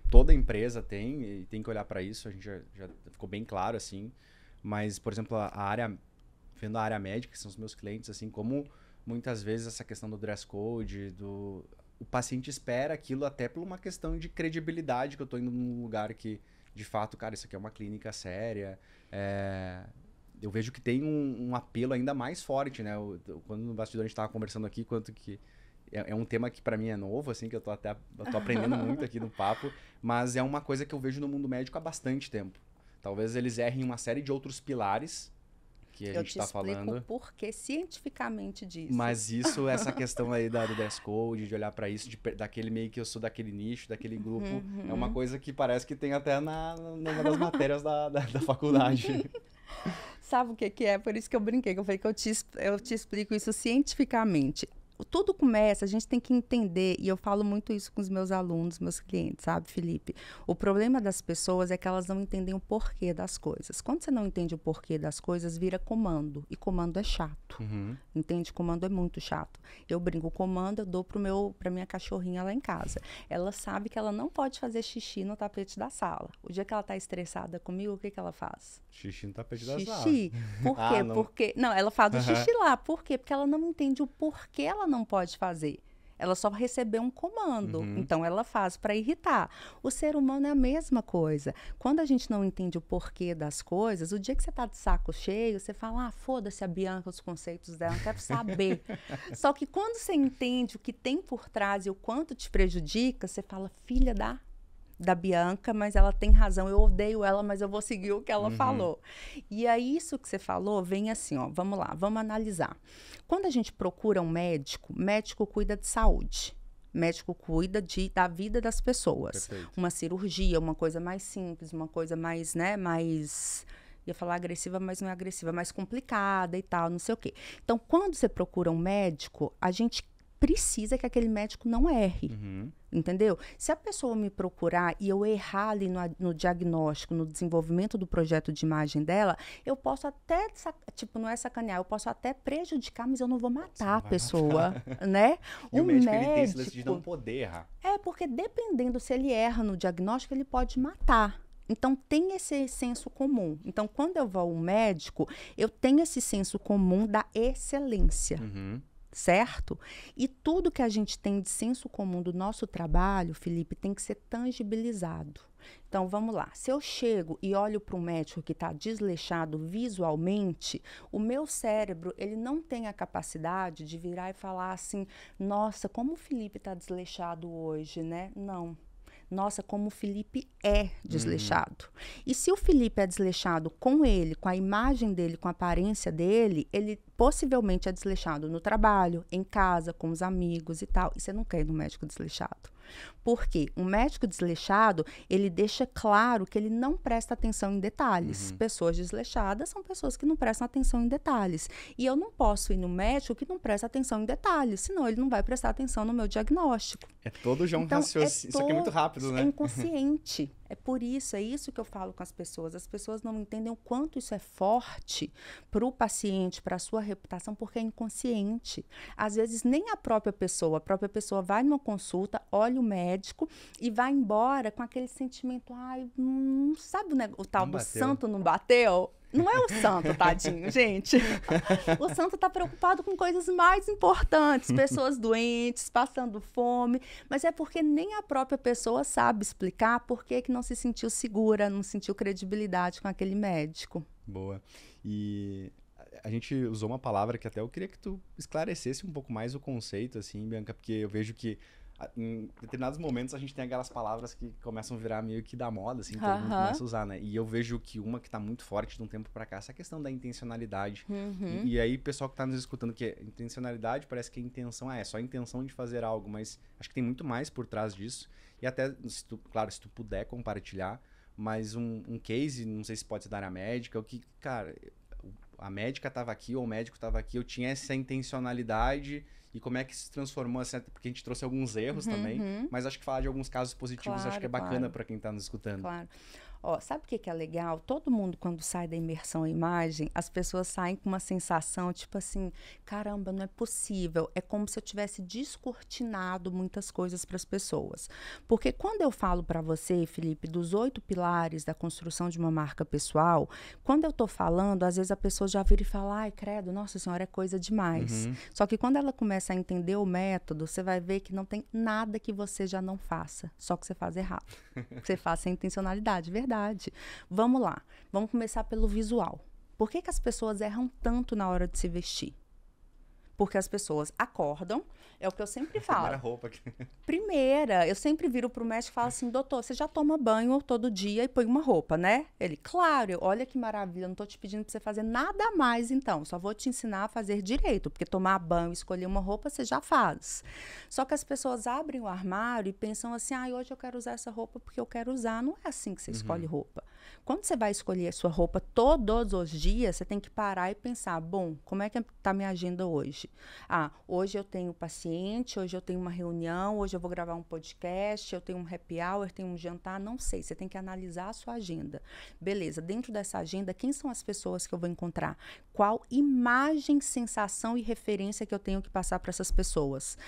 toda empresa tem que olhar para isso, a gente já ficou bem claro, assim. Mas, por exemplo, vendo a área médica, que são os meus clientes, assim, como muitas vezes essa questão do dress code, o paciente espera aquilo até por uma questão de credibilidade, que eu tô indo num lugar que, de fato, cara, isso aqui é uma clínica séria. Eu vejo que tem um apelo ainda mais forte, né? Quando no bastidor a gente tava conversando aqui, quanto que é um tema que para mim é novo, assim, que eu tô aprendendo muito aqui no papo, mas é uma coisa que eu vejo no mundo médico há bastante tempo. Talvez eles errem uma série de outros pilares que a gente está falando. Eu te explico o porquê cientificamente disso. Mas essa questão aí do dress code, de olhar para isso, daquele meio que eu sou daquele nicho, daquele grupo, é uma coisa que parece que tem até numa das matérias da faculdade. Sabe o que é? Por isso que eu brinquei, que eu falei que eu te explico isso cientificamente. Tudo começa, a gente tem que entender, e eu falo muito isso com os meus alunos, meus clientes, sabe, Felipe? O problema das pessoas é que elas não entendem o porquê das coisas. Quando você não entende o porquê das coisas, vira comando, e comando é chato, entende? Comando é muito chato. Eu brinco, comando eu dou pra minha cachorrinha lá em casa. Ela sabe que ela não pode fazer xixi no tapete da sala. O dia que ela tá estressada comigo, o que ela faz? Xixi no tapete da sala. Xixi. Por quê? Porque... Não, ela faz o xixi lá. Por quê? Porque ela não entende o porquê ela não pode fazer. Ela só recebeu um comando. Então, ela faz para irritar. O ser humano é a mesma coisa. Quando a gente não entende o porquê das coisas, o dia que você tá de saco cheio, você fala, foda-se a Bianca, os conceitos dela, não quero saber. Só que quando você entende o que tem por trás e o quanto te prejudica, você fala, filha da Bianca, mas ela tem razão, eu odeio ela, mas eu vou seguir o que ela falou. E aí, isso que você falou, vem assim, vamos lá, vamos analisar. Quando a gente procura um médico, médico cuida de saúde. Médico cuida da vida das pessoas. Perfeito. Uma cirurgia, uma coisa mais simples, uma coisa mais, né, mais Ia falar agressiva, mas não é agressiva, mais complicada e tal, não sei o quê. Então, quando você procura um médico, a gente precisa que aquele médico não erre. Entendeu? Se a pessoa me procurar e eu errar ali no diagnóstico, no desenvolvimento do projeto de imagem dela, eu posso até, tipo, não é sacanear, eu posso até prejudicar, mas eu não vou matar a pessoa, né? E o médico, ele tem esse lance de não poder errar. Porque dependendo se ele erra no diagnóstico, ele pode matar. Então, tem esse senso comum. Então, quando eu vou ao médico, eu tenho esse senso comum da excelência. Certo? E tudo que a gente tem de senso comum do nosso trabalho, Felipe, tem que ser tangibilizado. Então, vamos lá. Se eu chego e olho para um médico que está desleixado visualmente, o meu cérebro, ele não tem a capacidade de virar e falar assim, nossa, como o Felipe está desleixado hoje, né? Não. Nossa, como o Felipe é desleixado. E se o Felipe é desleixado com ele, com a imagem dele, com a aparência dele, ele possivelmente é desleixado no trabalho, em casa, com os amigos e tal. E você não quer ir no médico desleixado. Por quê? Um médico desleixado, ele deixa claro que ele não presta atenção em detalhes. Pessoas desleixadas são pessoas que não prestam atenção em detalhes. E eu não posso ir no médico que não presta atenção em detalhes, senão ele não vai prestar atenção no meu diagnóstico. É todo já um raciocínio. Isso aqui é muito rápido, né? É inconsciente. É por isso, é isso que eu falo com as pessoas. As pessoas não entendem o quanto isso é forte para o paciente, para a sua reputação, porque é inconsciente. Às vezes, nem a própria pessoa vai numa consulta, olha o médico e vai embora com aquele sentimento, ai, sabe o tal do santo não bateu? Não é o santo, tadinho, gente. O santo está preocupado com coisas mais importantes, pessoas doentes, passando fome, mas é porque nem a própria pessoa sabe explicar por que não se sentiu segura, não sentiu credibilidade com aquele médico. Boa. E a gente usou uma palavra que até eu queria que tu esclarecesse um pouco mais o conceito, assim, Bianca, porque eu vejo que em determinados momentos a gente tem aquelas palavras que começam a virar meio que da moda, assim, todo mundo começa a usar, né? E eu vejo que uma que tá muito forte de um tempo pra cá, essa questão da intencionalidade. E aí, o pessoal que tá nos escutando, que intencionalidade parece que a intenção é só a intenção de fazer algo, mas acho que tem muito mais por trás disso. E até, claro, se tu puder compartilhar, mas um case, não sei se pode ser da área médica, o que, cara, a médica tava aqui ou o médico tava aqui, eu tinha essa intencionalidade. E como é que se transformou, assim, porque a gente trouxe alguns erros também, mas acho que falar de alguns casos positivos acho que é bacana para quem está nos escutando. Claro. Ó, sabe o que é legal? Todo mundo, quando sai da imersão em imagem, as pessoas saem com uma sensação, tipo assim, caramba, não é possível. É como se eu tivesse descortinado muitas coisas para as pessoas. Porque quando eu falo para você, Felipe, dos 8 pilares da construção de uma marca pessoal, quando eu tô falando, às vezes a pessoa já vira e fala, ai, credo, nossa senhora, é coisa demais. Só que quando ela começa a entender o método, você vai ver que não tem nada que você já não faça, só que você faz errado. Você faz sem intencionalidade, verdade. Vamos lá, vamos começar pelo visual. Por que as pessoas erram tanto na hora de se vestir? Porque as pessoas acordam, é o que eu sempre falo. Primeira roupa aqui. Primeira, eu sempre viro pro médico e falo assim, doutor, você já toma banho todo dia e põe uma roupa, né? Ele, claro, olha que maravilha, não tô te pedindo pra você fazer nada a mais então, só vou te ensinar a fazer direito, porque tomar banho e escolher uma roupa você já faz. Só que as pessoas abrem o armário e pensam assim, hoje eu quero usar essa roupa porque eu quero usar. Não é assim que você escolhe roupa. Quando você vai escolher a sua roupa todos os dias, você tem que parar e pensar, bom, como é que tá minha agenda hoje? Hoje eu tenho paciente, hoje eu tenho uma reunião, hoje eu vou gravar um podcast, eu tenho um happy hour, tenho um jantar, não sei. Você tem que analisar a sua agenda. Beleza, dentro dessa agenda, quem são as pessoas que eu vou encontrar? Qual imagem, sensação e referência que eu tenho que passar para essas pessoas?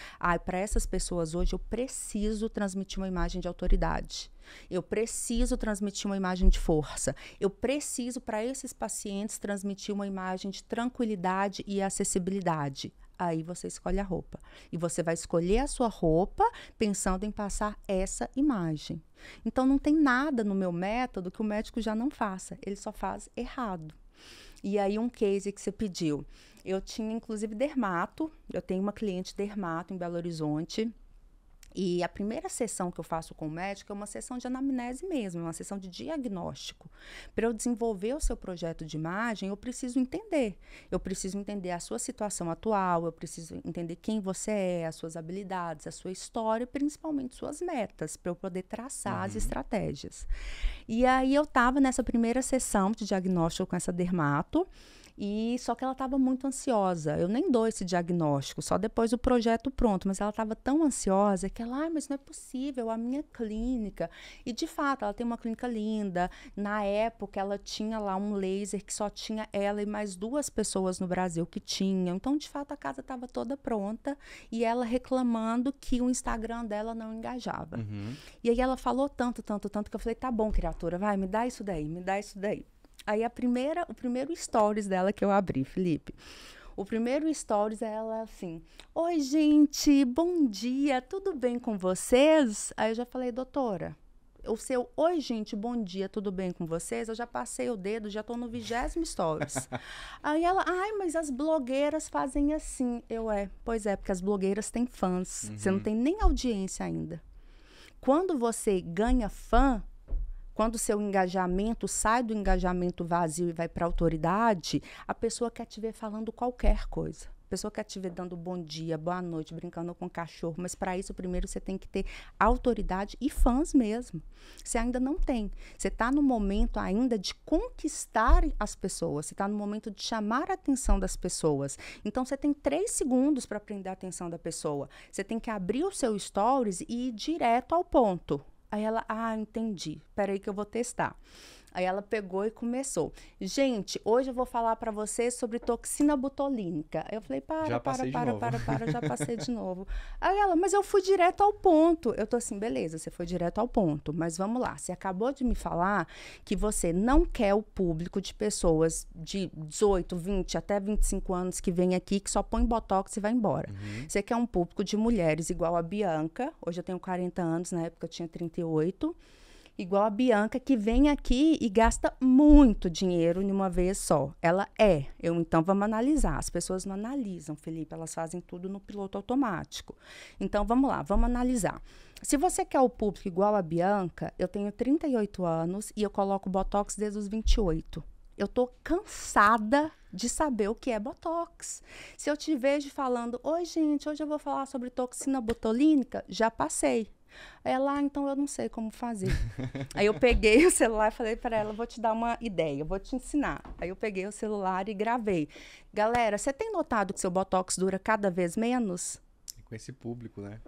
Para essas pessoas hoje eu preciso transmitir uma imagem de autoridade. Eu preciso transmitir uma imagem de força. Eu preciso, para esses pacientes, transmitir uma imagem de tranquilidade e acessibilidade. Aí você escolhe a roupa. E você vai escolher a sua roupa pensando em passar essa imagem. Então, não tem nada no meu método que o médico já não faça. Ele só faz errado. E aí, um case que você pediu. Eu tinha, inclusive, dermato. Eu tenho uma cliente dermato em Belo Horizonte. E a primeira sessão que eu faço com o médico é uma sessão de anamnese mesmo, uma sessão de diagnóstico. Para eu desenvolver o seu projeto de imagem, eu preciso entender. Eu preciso entender a sua situação atual, eu preciso entender quem você é, as suas habilidades, a sua história e principalmente suas metas, para eu poder traçar as estratégias. E aí eu estava nessa primeira sessão de diagnóstico com essa dermato, e só que ela estava muito ansiosa. Eu nem dou esse diagnóstico, só depois do projeto pronto. Mas ela estava tão ansiosa que ela, mas não é possível, a minha clínica. E de fato, ela tem uma clínica linda. Na época, ela tinha lá um laser que só tinha ela e mais 2 pessoas no Brasil que tinham. Então, de fato, a casa estava toda pronta e ela reclamando que o Instagram dela não engajava. E aí ela falou tanto que eu falei, tá bom, criatura, vai, me dá isso daí, me dá isso daí. Aí o primeiro stories dela que eu abri, Felipe. O primeiro stories é ela assim: oi, gente, bom dia, tudo bem com vocês? Aí eu já falei, doutora, o seu oi, gente, bom dia, tudo bem com vocês? Eu já passei o dedo, já tô no 20º stories. Aí ela, ai, mas as blogueiras fazem assim. Pois é, porque as blogueiras têm fãs. Você não tem nem audiência ainda. Quando você ganha fã, quando o seu engajamento sai do engajamento vazio e vai para a autoridade, a pessoa quer te ver falando qualquer coisa. A pessoa quer te ver dando bom dia, boa noite, brincando com o cachorro. Mas para isso, primeiro, você tem que ter autoridade e fãs mesmo. Você ainda não tem. Você está no momento ainda de conquistar as pessoas. Você está no momento de chamar a atenção das pessoas. Então, você tem 3 segundos para prender a atenção da pessoa. Você tem que abrir o seu stories e ir direto ao ponto. Aí ela, entendi. Peraí que eu vou testar. Aí ela pegou e começou. Gente, hoje eu vou falar para vocês sobre toxina botulínica. Aí eu falei, para, já passei de novo. Aí ela, mas eu fui direto ao ponto. Eu tô assim, beleza, você foi direto ao ponto, mas vamos lá. Você acabou de me falar que você não quer o público de pessoas de 18, 20, até 25 anos que vem aqui, que só põe botox e vai embora. Você quer um público de mulheres igual a Bianca. Hoje eu tenho 40 anos, na época eu tinha 38. Igual a Bianca, que vem aqui e gasta muito dinheiro de uma vez só. Ela então vamos analisar. As pessoas não analisam, Felipe, elas fazem tudo no piloto automático. Então vamos lá, vamos analisar. Se você quer o público igual a Bianca, eu tenho 38 anos e eu coloco botox desde os 28. Eu tô cansada de saber o que é botox. Se eu te vejo falando, oi gente, hoje eu vou falar sobre toxina botulínica, já passei. Ela, então eu não sei como fazer. Aí eu peguei o celular e falei para ela, vou te dar uma ideia, vou te ensinar. Aí eu peguei o celular e gravei. Galera, você tem notado que seu botox dura cada vez menos? Com esse público, né?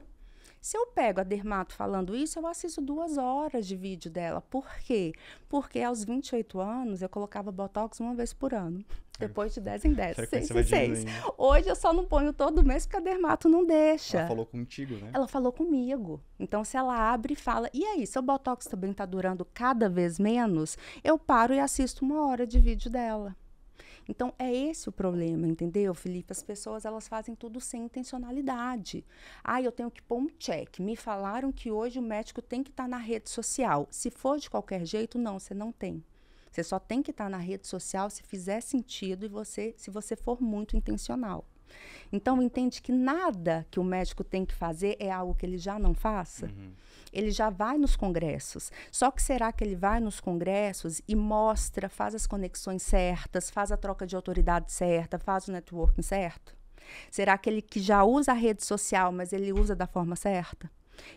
Se eu pego a dermato falando isso, eu assisto 2 horas de vídeo dela. Por quê? Porque aos 28 anos eu colocava botox 1 vez por ano. Depois de 10 em 10, 6 em 6. Hoje eu só não ponho todo mês porque a dermato não deixa. Ela falou contigo, né? Ela falou comigo. Então, se ela abre e fala, e aí, seu botox também tá durando cada vez menos, eu paro e assisto 1 hora de vídeo dela. Então, é esse o problema, entendeu, Felipe? As pessoas, elas fazem tudo sem intencionalidade. Eu tenho que pôr um check. Me falaram que hoje o médico tem que estar na rede social. Se for de qualquer jeito, não, você não tem. Você só tem que estar na rede social se fizer sentido e se você for muito intencional. Então, entende que nada que o médico tem que fazer é algo que ele já não faça? Ele já vai nos congressos. Só que será que ele vai nos congressos e mostra, faz as conexões certas, faz a troca de autoridade certa, faz o networking certo? Será que ele que já usa a rede social, mas ele usa da forma certa?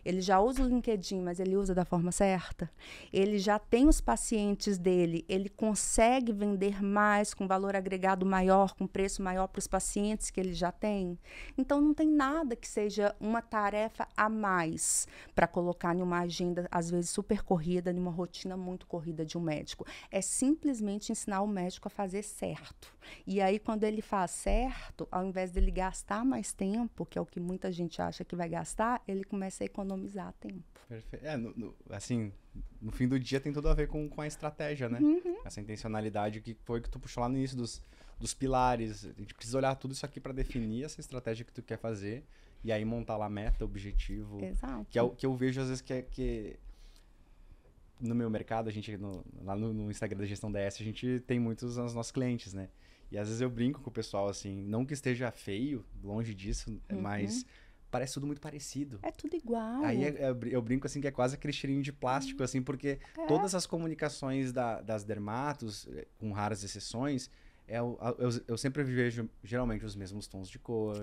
Ele já usa o LinkedIn, mas ele usa da forma certa? Ele já tem os pacientes dele, ele consegue vender mais, com valor agregado maior, com preço maior para os pacientes que ele já tem? Então, não tem nada que seja uma tarefa a mais para colocar em uma agenda, às vezes, super corrida, em uma rotina muito corrida de um médico. É simplesmente ensinar o médico a fazer certo. E aí, quando ele faz certo, ao invés dele gastar mais tempo, que é o que muita gente acha que vai gastar, ele começa a economizar tempo. Perfeito. Assim, no fim do dia tem tudo a ver com a estratégia, né? Essa intencionalidade que foi que tu puxou lá no início dos pilares. A gente precisa olhar tudo isso aqui para definir essa estratégia que tu quer fazer e aí montar lá meta, objetivo. Exato. Que é o que eu vejo às vezes que no meu mercado, a gente lá no Instagram da Gestão DS, a gente tem muitos os nossos clientes, né? E às vezes eu brinco com o pessoal assim, não que esteja feio, longe disso, mas parece tudo muito parecido. É tudo igual. Aí eu brinco assim que é quase aquele cheirinho de plástico, assim, porque todas as comunicações das dermatos, com raras exceções, eu sempre vejo geralmente os mesmos tons de cor,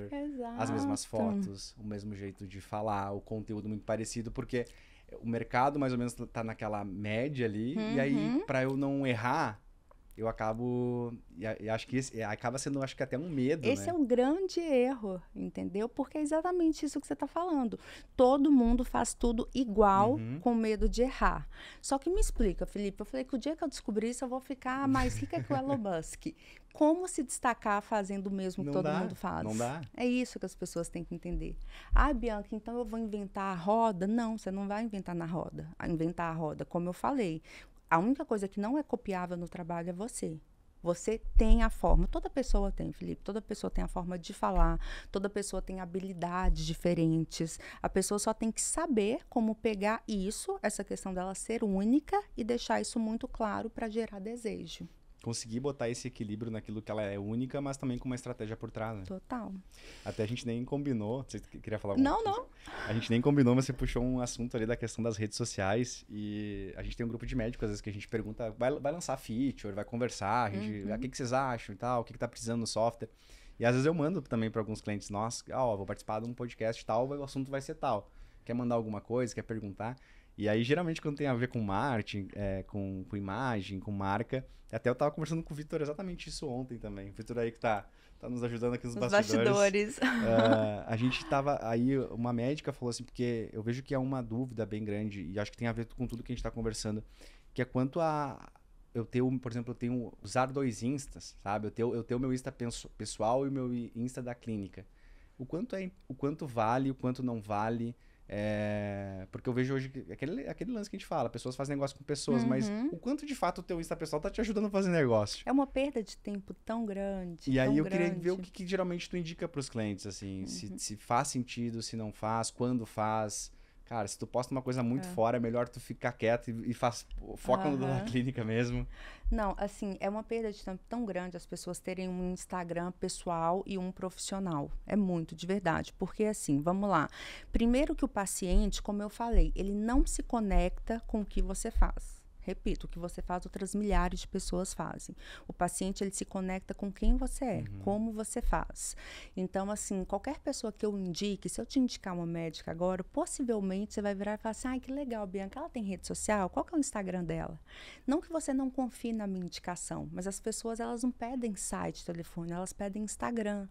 as mesmas fotos, o mesmo jeito de falar, o conteúdo muito parecido, porque o mercado mais ou menos tá naquela média ali, e aí para eu não errar, eu acabo. E acho que acaba sendo, acho que até um medo. Esse né? é um grande erro, entendeu? Porque é exatamente isso que você está falando. Todo mundo faz tudo igual, com medo de errar. Só que me explica, Felipe. Eu falei que o dia que eu descobrir isso, eu vou ficar mais rica que o Elon Musk. Como se destacar fazendo o mesmo que todo mundo faz? Não dá. É isso que as pessoas têm que entender. Ah, Bianca, então eu vou inventar a roda? Não, você não vai inventar a roda, como eu falei. A única coisa que não é copiável no trabalho é você. Você tem a forma, toda pessoa tem, Felipe, toda pessoa tem a forma de falar, toda pessoa tem habilidades diferentes. A pessoa só tem que saber como pegar isso, essa questão dela ser única, e deixar isso muito claro para gerar desejo. Conseguir botar esse equilíbrio naquilo que ela é única, mas também com uma estratégia por trás, né? Total. Até a gente nem combinou. Você queria falar alguma coisa? Não. A gente nem combinou, mas você puxou um assunto ali da questão das redes sociais. E a gente tem um grupo de médicos, às vezes, que a gente pergunta, vai lançar feature, vai conversar, a gente, o que vocês acham e tal, o que tá precisando no software. E às vezes eu mando também para alguns clientes nossos, vou participar de um podcast tal, o assunto vai ser tal. Quer mandar alguma coisa, quer perguntar? E aí, geralmente, quando tem a ver com marketing, com imagem, com marca... Até eu tava conversando com o Vitor exatamente isso ontem também. O Vitor aí que tá nos ajudando aqui nos bastidores. A gente tava... Aí, uma médica falou assim, porque eu vejo que é uma dúvida bem grande, e acho que tem a ver com tudo que a gente tá conversando, que é quanto a... por exemplo, eu tenho usar 2 instas, sabe? Eu tenho o meu Insta pessoal e o meu Insta da clínica. O quanto vale, o quanto não vale... porque eu vejo hoje aquele lance que a gente fala, pessoas fazem negócio com pessoas, mas o quanto de fato o teu Insta pessoal tá te ajudando a fazer negócio? É uma perda de tempo tão grande. E aí eu queria ver o que geralmente tu indica pros clientes, assim, se faz sentido, se não faz, quando faz. Cara, se tu posta uma coisa muito fora, é melhor tu ficar quieto e foca no da clínica mesmo. Não, assim, é uma perda de tempo tão grande as pessoas terem um Instagram pessoal e um profissional. É muito, de verdade. Porque, assim, vamos lá. Primeiro que o paciente, como eu falei, ele não se conecta com o que você faz. Repito, o que você faz, outras milhares de pessoas fazem. O paciente, ele se conecta com quem você é, como você faz. Então, assim, qualquer pessoa que eu indique, se eu te indicar uma médica agora, possivelmente você vai virar e falar assim, ai, que legal, Bianca, ela tem rede social? Qual que é o Instagram dela? Não que você não confie na minha indicação, mas as pessoas, elas não pedem site, telefone, elas pedem Instagram.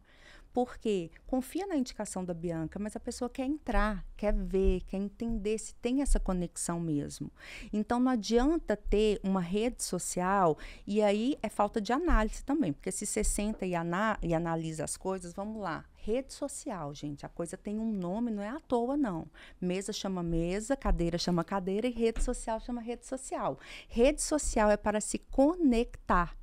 Por quê? Confia na indicação da Bianca, mas a pessoa quer entrar, quer ver, quer entender se tem essa conexão mesmo. Então, não adianta ter uma rede social, e aí é falta de análise também, porque se você senta e analisa as coisas, vamos lá. Rede social, gente, a coisa tem um nome, não é à toa, não. Mesa chama mesa, cadeira chama cadeira e rede social chama rede social. Rede social é para se conectar.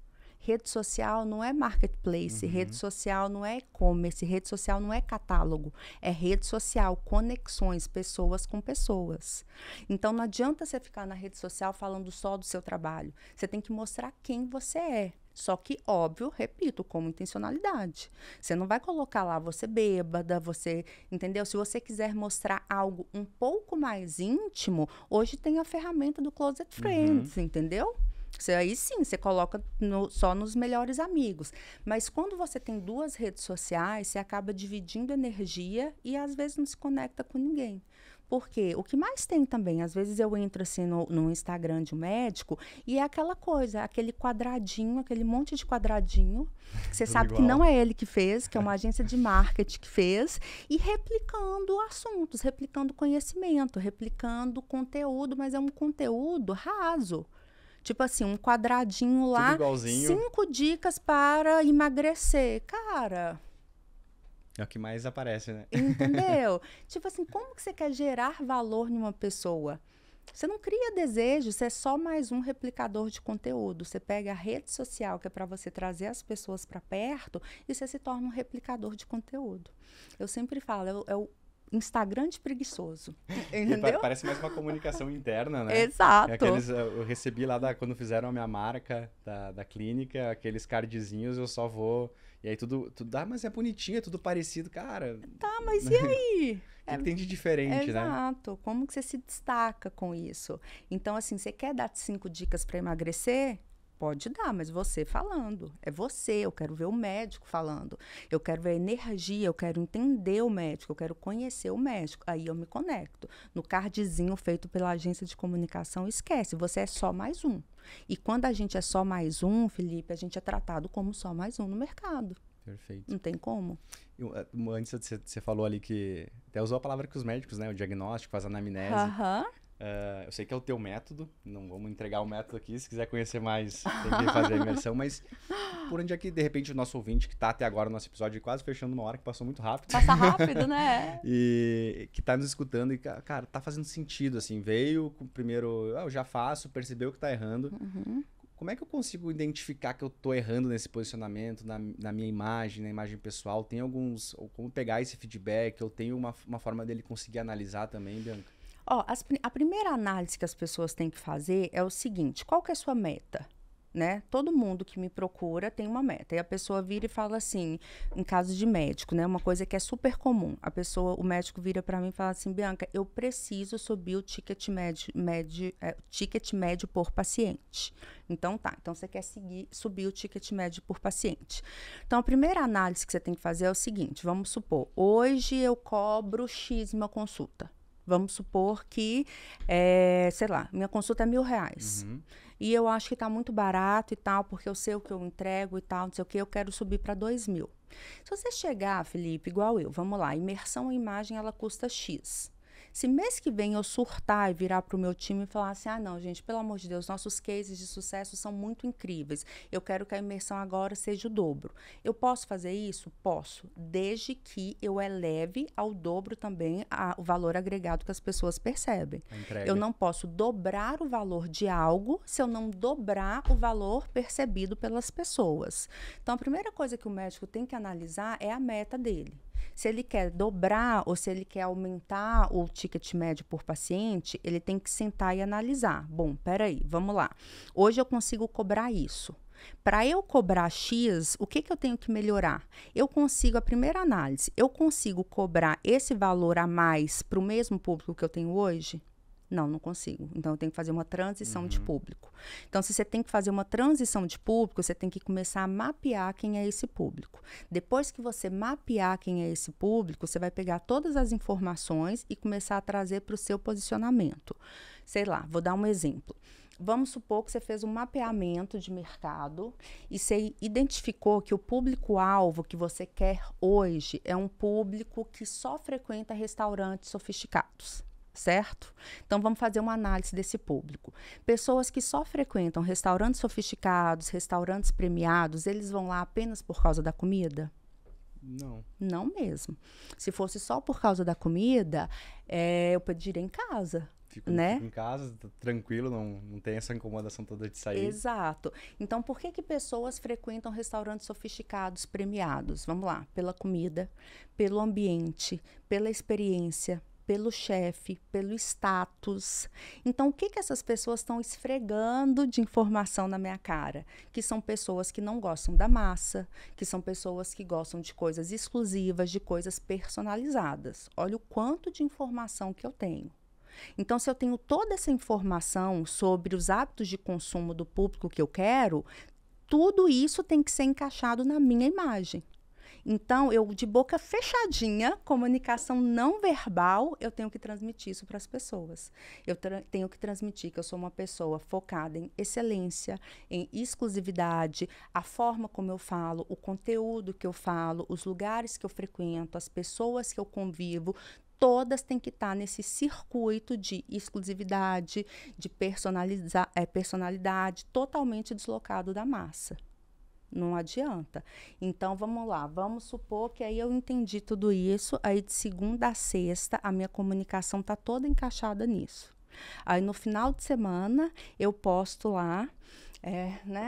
Rede social não é marketplace, rede social não é e-commerce, rede social não é catálogo. É rede social, conexões, pessoas com pessoas. Então, não adianta você ficar na rede social falando só do seu trabalho. Você tem que mostrar quem você é. Só que, óbvio, repito, com intencionalidade. Você não vai colocar lá você bêbada, você, entendeu? Se você quiser mostrar algo um pouco mais íntimo, hoje tem a ferramenta do Closet Friends, entendeu? Aí sim, você coloca só nos melhores amigos. Mas quando você tem 2 redes sociais, você acaba dividindo energia e às vezes não se conecta com ninguém. Por quê? O que mais tem também, às vezes eu entro assim no Instagram de um médico e é aquela coisa, aquele quadradinho, aquele monte de quadradinho, que você sabe que não é ele que fez, que é uma agência de marketing que fez, e replicando assuntos, replicando conhecimento, replicando conteúdo, mas é um conteúdo raso. Tipo assim, um quadradinho lá, 5 dicas para emagrecer. Cara... É o que mais aparece, né? Entendeu? Tipo assim, como que você quer gerar valor em uma pessoa? Você não cria desejo, você é só mais um replicador de conteúdo. Você pega a rede social, que é para você trazer as pessoas para perto, e você se torna um replicador de conteúdo. Eu sempre falo, Instagram de preguiçoso. Entendeu? Parece mais uma comunicação interna, né? Exato. Eu recebi lá quando fizeram a minha marca da clínica, aqueles cardzinhos, eu só vou... E aí tudo mas é bonitinho, é tudo parecido, cara. Tá, mas e aí? O que tem de diferente, né? Exato. Como que você se destaca com isso? Então, assim, você quer dar 5 dicas para emagrecer? Pode dar, mas você falando. É você, eu quero ver o médico falando. Eu quero ver a energia, eu quero entender o médico, eu quero conhecer o médico. Aí eu me conecto. No cardzinho feito pela agência de comunicação, esquece, você é só mais um. E quando a gente é só mais um, Felipe, a gente é tratado como só mais um no mercado. Perfeito. Não tem como. Antes você falou ali que... Até usou a palavra que os médicos, né? O diagnóstico, faz anamnese. Aham. Eu sei que é o teu método, não vamos entregar o método aqui, se quiser conhecer mais, tem que fazer a imersão, mas por onde é que, de repente, o nosso ouvinte, que está até agora no nosso episódio, quase fechando uma hora, que passou muito rápido. Passa rápido, né? E que está nos escutando e, cara, tá fazendo sentido, assim, veio com o primeiro, eu já faço, percebeu que tá errando. Uhum. Como é que eu consigo identificar que eu tô errando nesse posicionamento, na minha imagem, na imagem pessoal? Tem alguns, ou como pegar esse feedback, eu tenho uma forma dele conseguir analisar também, Bianca? A primeira análise que as pessoas têm que fazer é o seguinte: qual que é a sua meta? Né? Todo mundo que me procura tem uma meta. E a pessoa vira e fala assim, em caso de médico, né? Uma coisa que é super comum. O médico vira para mim e fala assim: Bianca, eu preciso subir o ticket médio por paciente. Então tá, então você quer subir o ticket médio por paciente. Então a primeira análise que você tem que fazer é o seguinte: vamos supor, hoje eu cobro X uma consulta. Vamos supor que, sei lá, minha consulta é R$1.000. Uhum. E eu acho que está muito barato e tal, porque eu sei o que eu entrego e tal, não sei o que, eu quero subir para 2.000. Se você chegar, Felipe, igual eu, vamos lá, imersão em imagem, ela custa X. Se mês que vem eu surtar e virar para o meu time e falar assim: ah, não, gente, pelo amor de Deus, nossos cases de sucesso são muito incríveis. Eu quero que a imersão agora seja o dobro. Eu posso fazer isso? Posso, desde que eu eleve ao dobro também o valor agregado que as pessoas percebem. Eu não posso dobrar o valor de algo se eu não dobrar o valor percebido pelas pessoas. Então, a primeira coisa que o médico tem que analisar é a meta dele. Se ele quer dobrar ou se ele quer aumentar o ticket médio por paciente, ele tem que sentar e analisar. Bom, peraí, vamos lá. Hoje eu consigo cobrar isso. Para eu cobrar X, o que eu tenho que melhorar? A primeira análise, eu consigo cobrar esse valor a mais para o mesmo público que eu tenho hoje? Não consigo. Então, eu tenho que fazer uma transição de público. Então, se você tem que fazer uma transição de público, você tem que começar a mapear quem é esse público. Depois que você mapear quem é esse público, você vai pegar todas as informações e começar a trazer para o seu posicionamento. Sei lá, vou dar um exemplo. Vamos supor que você fez um mapeamento de mercado e você identificou que o público-alvo que você quer hoje é um público que só frequenta restaurantes sofisticados. Certo? Então, vamos fazer uma análise desse público. Pessoas que só frequentam restaurantes sofisticados, restaurantes premiados, eles vão lá apenas por causa da comida? Não. Não mesmo. Se fosse só por causa da comida, eu pediria em casa. Fico né? em casa, tranquilo, não tem essa incomodação toda de sair. Exato. Então, por que pessoas frequentam restaurantes sofisticados, premiados? Vamos lá, pela comida, pelo ambiente, pela experiência, pelo chefe, pelo status. Então, o que essas pessoas estão esfregando de informação na minha cara? Que são pessoas que não gostam da massa, que são pessoas que gostam de coisas exclusivas, de coisas personalizadas. Olha o quanto de informação que eu tenho. Então, se eu tenho toda essa informação sobre os hábitos de consumo do público que eu quero, tudo isso tem que ser encaixado na minha imagem. Então, eu, de boca fechadinha, comunicação não verbal, eu tenho que transmitir isso para as pessoas. Eu tenho que transmitir que eu sou uma pessoa focada em excelência, em exclusividade, a forma como eu falo, o conteúdo que eu falo, os lugares que eu frequento, as pessoas que eu convivo, todas têm que estar nesse circuito de exclusividade, de personalidade, totalmente deslocado da massa. Não adianta. Então, vamos lá. Vamos supor que aí eu entendi tudo isso. Aí, de segunda a sexta, a minha comunicação está toda encaixada nisso. Aí, no final de semana, eu posto lá,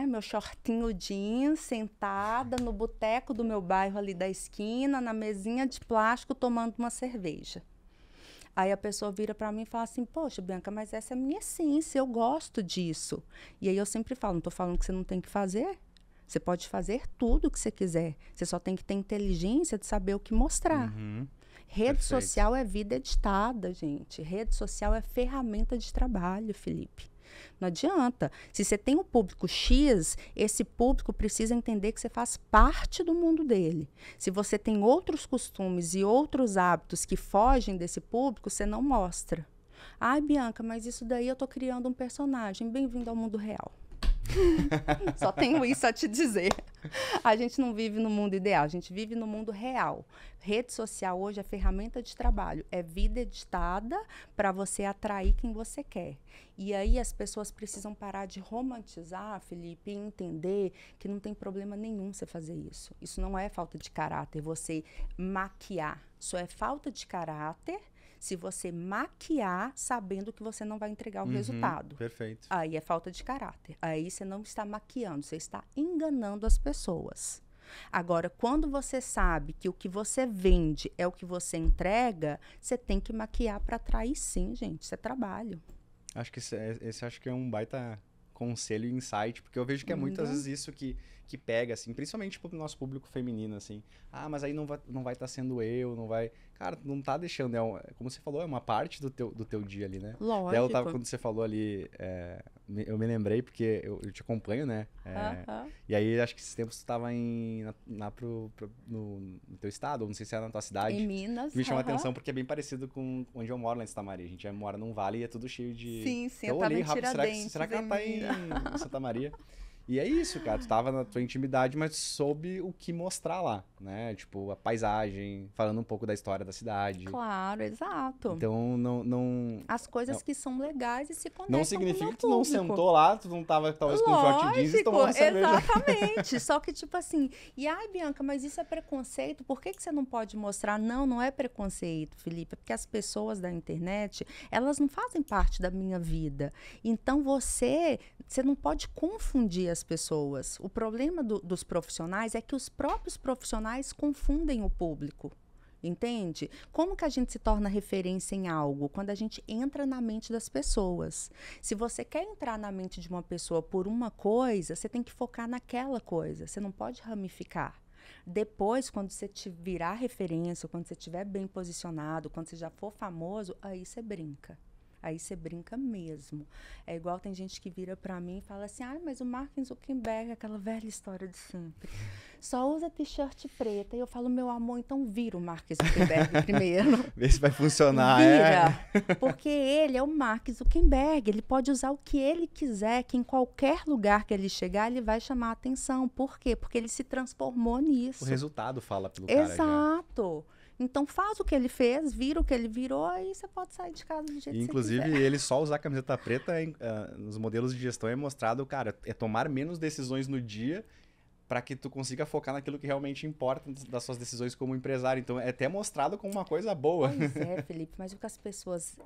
meu shortinho jeans, sentada no boteco do meu bairro ali da esquina, na mesinha de plástico, tomando uma cerveja. Aí a pessoa vira para mim e fala assim, poxa, Bianca, mas essa é a minha essência, eu gosto disso. E aí eu sempre falo, não estou falando que você não tem que fazer. Você pode fazer tudo o que você quiser. Você só tem que ter inteligência de saber o que mostrar. Rede social é vida editada, gente. Rede social é ferramenta de trabalho, Felipe. Não adianta. Se você tem um público X, esse público precisa entender que você faz parte do mundo dele. Se você tem outros costumes e outros hábitos que fogem desse público, você não mostra. Ai, Bianca, mas isso daí eu estou criando um personagem. Bem-vindo ao mundo real. Só tenho isso a te dizer. A gente não vive no mundo ideal, a gente vive no mundo real. Rede social hoje é ferramenta de trabalho, é vida editada para você atrair quem você quer. E aí as pessoas precisam parar de romantizar, Felipe, e entender que não tem problema nenhum você fazer isso. Isso não é falta de caráter, você maquiar. Isso é falta de caráter se você maquiar sabendo que você não vai entregar o resultado. Perfeito. Aí é falta de caráter. Aí você não está maquiando, você está enganando as pessoas. Agora, quando você sabe que o que você vende é o que você entrega, você tem que maquiar para atrair sim, gente. Isso é trabalho. Acho que esse acho que é um baita conselho e insight, porque eu vejo que é muitas vezes isso que pega, assim, principalmente pro nosso público feminino, assim. Ah, mas aí não vai estar sendo eu, não vai... Cara, não tá deixando, como você falou, é uma parte do teu dia ali, né? Lógico. Até quando você falou ali, eu me lembrei, porque eu te acompanho, né? E aí, acho que esses tempos tu tava no teu estado, ou não sei se era na tua cidade. Em Minas. Me chama a atenção, porque é bem parecido com onde eu moro, lá em Santa Maria. A gente mora num vale e é tudo cheio de... Sim, eu olhei rápido, será que ela tá em Santa Maria? E é isso, cara. Tu tava na tua intimidade, mas soube o que mostrar lá, né? Tipo, a paisagem, falando um pouco da história da cidade. Claro, exato. Então, não... As coisas que são legais e se conectam Não significa com o que tu não público. sentou lá, tu não tava talvez com um short jeans e tomando cerveja. Exatamente. Só que, tipo assim, e ai, Bianca, mas isso é preconceito? Por que você não pode mostrar? Não, não é preconceito, Felipe. É porque as pessoas da internet, elas não fazem parte da minha vida. Então, você não pode confundir as pessoas. O problema dos profissionais é que os próprios profissionais confundem o público. Entende? Como que a gente se torna referência em algo? Quando a gente entra na mente das pessoas. Se você quer entrar na mente de uma pessoa por uma coisa, você tem que focar naquela coisa. Você não pode ramificar. Depois, quando você te virar referência, quando você estiver bem posicionado, quando você já for famoso, aí você brinca. Aí você brinca mesmo. É igual tem gente que vira pra mim e fala assim, mas o Mark Zuckerberg, aquela velha história de sempre, só usa t-shirt preta. E eu falo, meu amor, então vira o Mark Zuckerberg primeiro. Vê se vai funcionar. Vira, porque ele é o Mark Zuckerberg, ele pode usar o que ele quiser, que em qualquer lugar que ele chegar, ele vai chamar a atenção. Por quê? Porque ele se transformou nisso. O resultado fala pelo cara já. Exato. Então faz o que ele fez, vira o que ele virou, aí você pode sair de casa do jeito que você Inclusive, quiser. ele só usar camiseta preta nos modelos de gestão é mostrado, cara, é tomar menos decisões no dia para que tu consiga focar naquilo que realmente importa das suas decisões como empresário. Então, é até mostrado como uma coisa boa. Pois é, Felipe, mas o que as pessoas...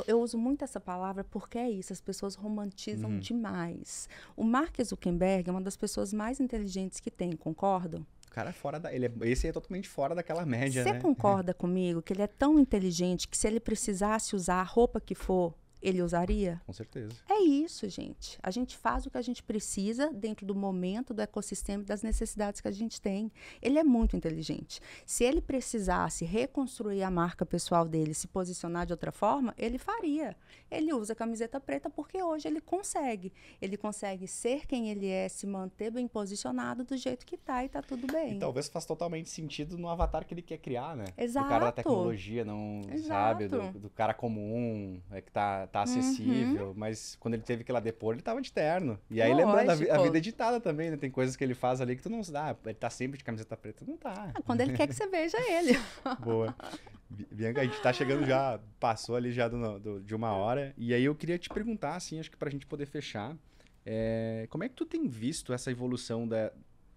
Eu uso muito essa palavra porque é isso, as pessoas romantizam demais. O Mark Zuckerberg é uma das pessoas mais inteligentes que tem, concordam? O cara é fora esse é totalmente fora daquela média, né? Você concorda comigo que ele é tão inteligente que se ele precisasse usar a roupa que for, ele usaria? Com certeza. É isso, gente. A gente faz o que a gente precisa dentro do momento, do ecossistema e das necessidades que a gente tem. Ele é muito inteligente. Se ele precisasse reconstruir a marca pessoal dele, se posicionar de outra forma, ele faria. Ele usa camiseta preta porque hoje ele consegue. Ele consegue ser quem ele é, se manter bem posicionado do jeito que tá e tá tudo bem. E talvez faça totalmente sentido no avatar que ele quer criar, né? Exato. Do cara da tecnologia, não sabe? Do cara comum, que tá acessível, mas quando ele teve que ir lá depor, ele tava de terno. E aí, lembrando, a vida editada também, né? Tem coisas que ele faz ali que tu não dá. Ele tá sempre de camiseta preta. Não tá. Quando ele quer que você veja ele. Boa. Bianca, a gente tá chegando já, passou ali já de uma hora. E aí eu queria te perguntar, assim, acho que pra gente poder fechar, como é que tu tem visto essa evolução,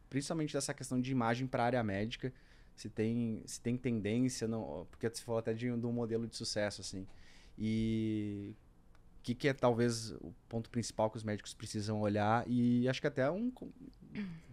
principalmente dessa questão de imagem pra área médica? Se tem tendência, não, porque você falou até de um modelo de sucesso, assim. E o que é talvez o ponto principal que os médicos precisam olhar, e acho que até não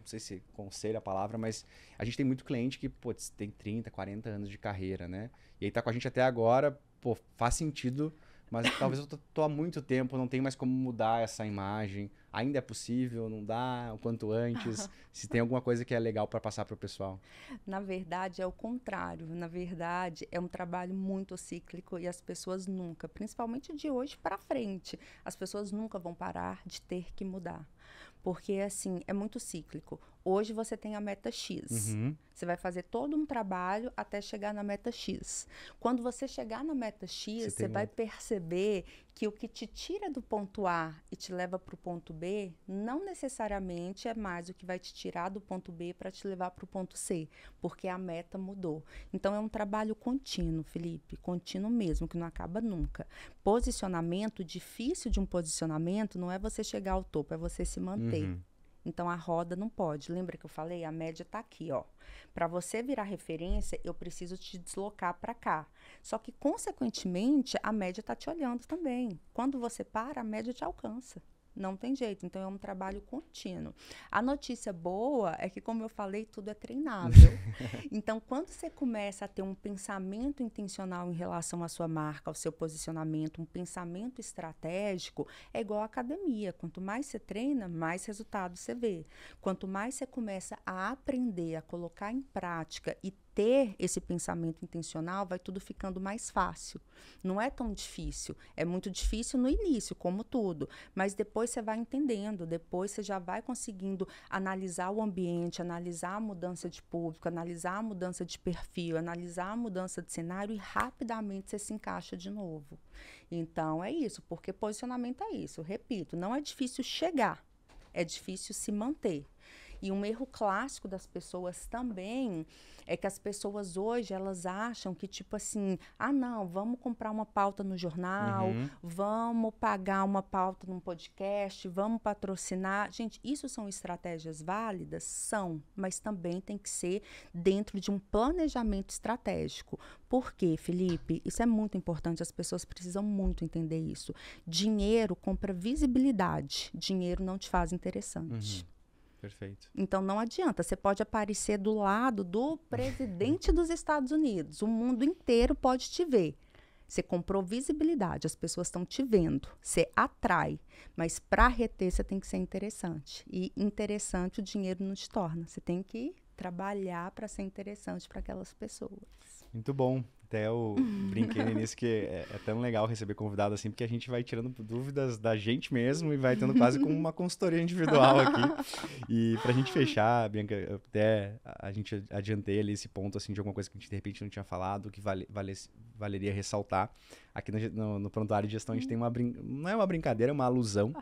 sei se conselho a palavra, mas a gente tem muito cliente que, putz, tem 30, 40 anos de carreira, né? E aí tá com a gente até agora pô, faz sentido, mas talvez eu tô há muito tempo, não tenho mais como mudar essa imagem. Ainda é possível, não dá, o quanto antes? Se tem alguma coisa que é legal para passar para o pessoal. Na verdade, é o contrário. Na verdade, é um trabalho muito cíclico e as pessoas nunca, principalmente de hoje para frente, as pessoas nunca vão parar de ter que mudar. Porque, assim, é muito cíclico. Hoje você tem a meta X. Uhum. Você vai fazer todo um trabalho até chegar na meta X. Quando você chegar na meta X, você vai perceber que o que te tira do ponto A e te leva para o ponto B, não necessariamente é mais o que vai te tirar do ponto B para te levar para o ponto C, porque a meta mudou. Então, é um trabalho contínuo, Felipe, contínuo mesmo, que não acaba nunca. Posicionamento, difícil de um posicionamento, não é você chegar ao topo, é você se manter. Então, a roda não pode. Lembra que eu falei? A média está aqui, ó. Para você virar referência, eu preciso te deslocar para cá. Só que, consequentemente, a média está te olhando também. Quando você para, a média te alcança. Não tem jeito. Então, é um trabalho contínuo. A notícia boa é que, como eu falei, tudo é treinável. Então, quando você começa a ter um pensamento intencional em relação à sua marca, ao seu posicionamento, um pensamento estratégico, é igual à academia. Quanto mais você treina, mais resultado você vê. Quanto mais você começa a aprender, a colocar em prática e ter esse pensamento intencional, vai tudo ficando mais fácil. Não é tão difícil. É muito difícil no início, como tudo. Mas depois você vai entendendo, depois você já vai conseguindo analisar o ambiente, analisar a mudança de público, analisar a mudança de perfil, analisar a mudança de cenário e rapidamente você se encaixa de novo. Então, é isso, porque posicionamento é isso. Eu repito, não é difícil chegar, é difícil se manter. E um erro clássico das pessoas também é que as pessoas hoje, elas acham que, tipo assim, não, vamos comprar uma pauta no jornal, vamos pagar uma pauta num podcast, vamos patrocinar. Gente, isso são estratégias válidas? São, mas também tem que ser dentro de um planejamento estratégico. Por quê, Felipe? Isso é muito importante, as pessoas precisam muito entender isso. Dinheiro compra visibilidade, dinheiro não te faz interessante. Perfeito. Então, não adianta. Você pode aparecer do lado do presidente dos Estados Unidos. O mundo inteiro pode te ver. Você comprou visibilidade, as pessoas estão te vendo. Você atrai. Mas para reter, você tem que ser interessante. E interessante o dinheiro não te torna. Você tem que trabalhar para ser interessante para aquelas pessoas. Muito bom. Até eu brinquei no início que é tão legal receber convidado assim, porque a gente vai tirando dúvidas da gente mesmo e vai tendo quase como uma consultoria individual aqui. E pra gente fechar, Bianca, até a gente adiantei ali esse ponto assim, de alguma coisa que a gente de repente não tinha falado, que valeria ressaltar. Aqui no Prontuário de Gestão a gente tem não é uma brincadeira, é uma alusão.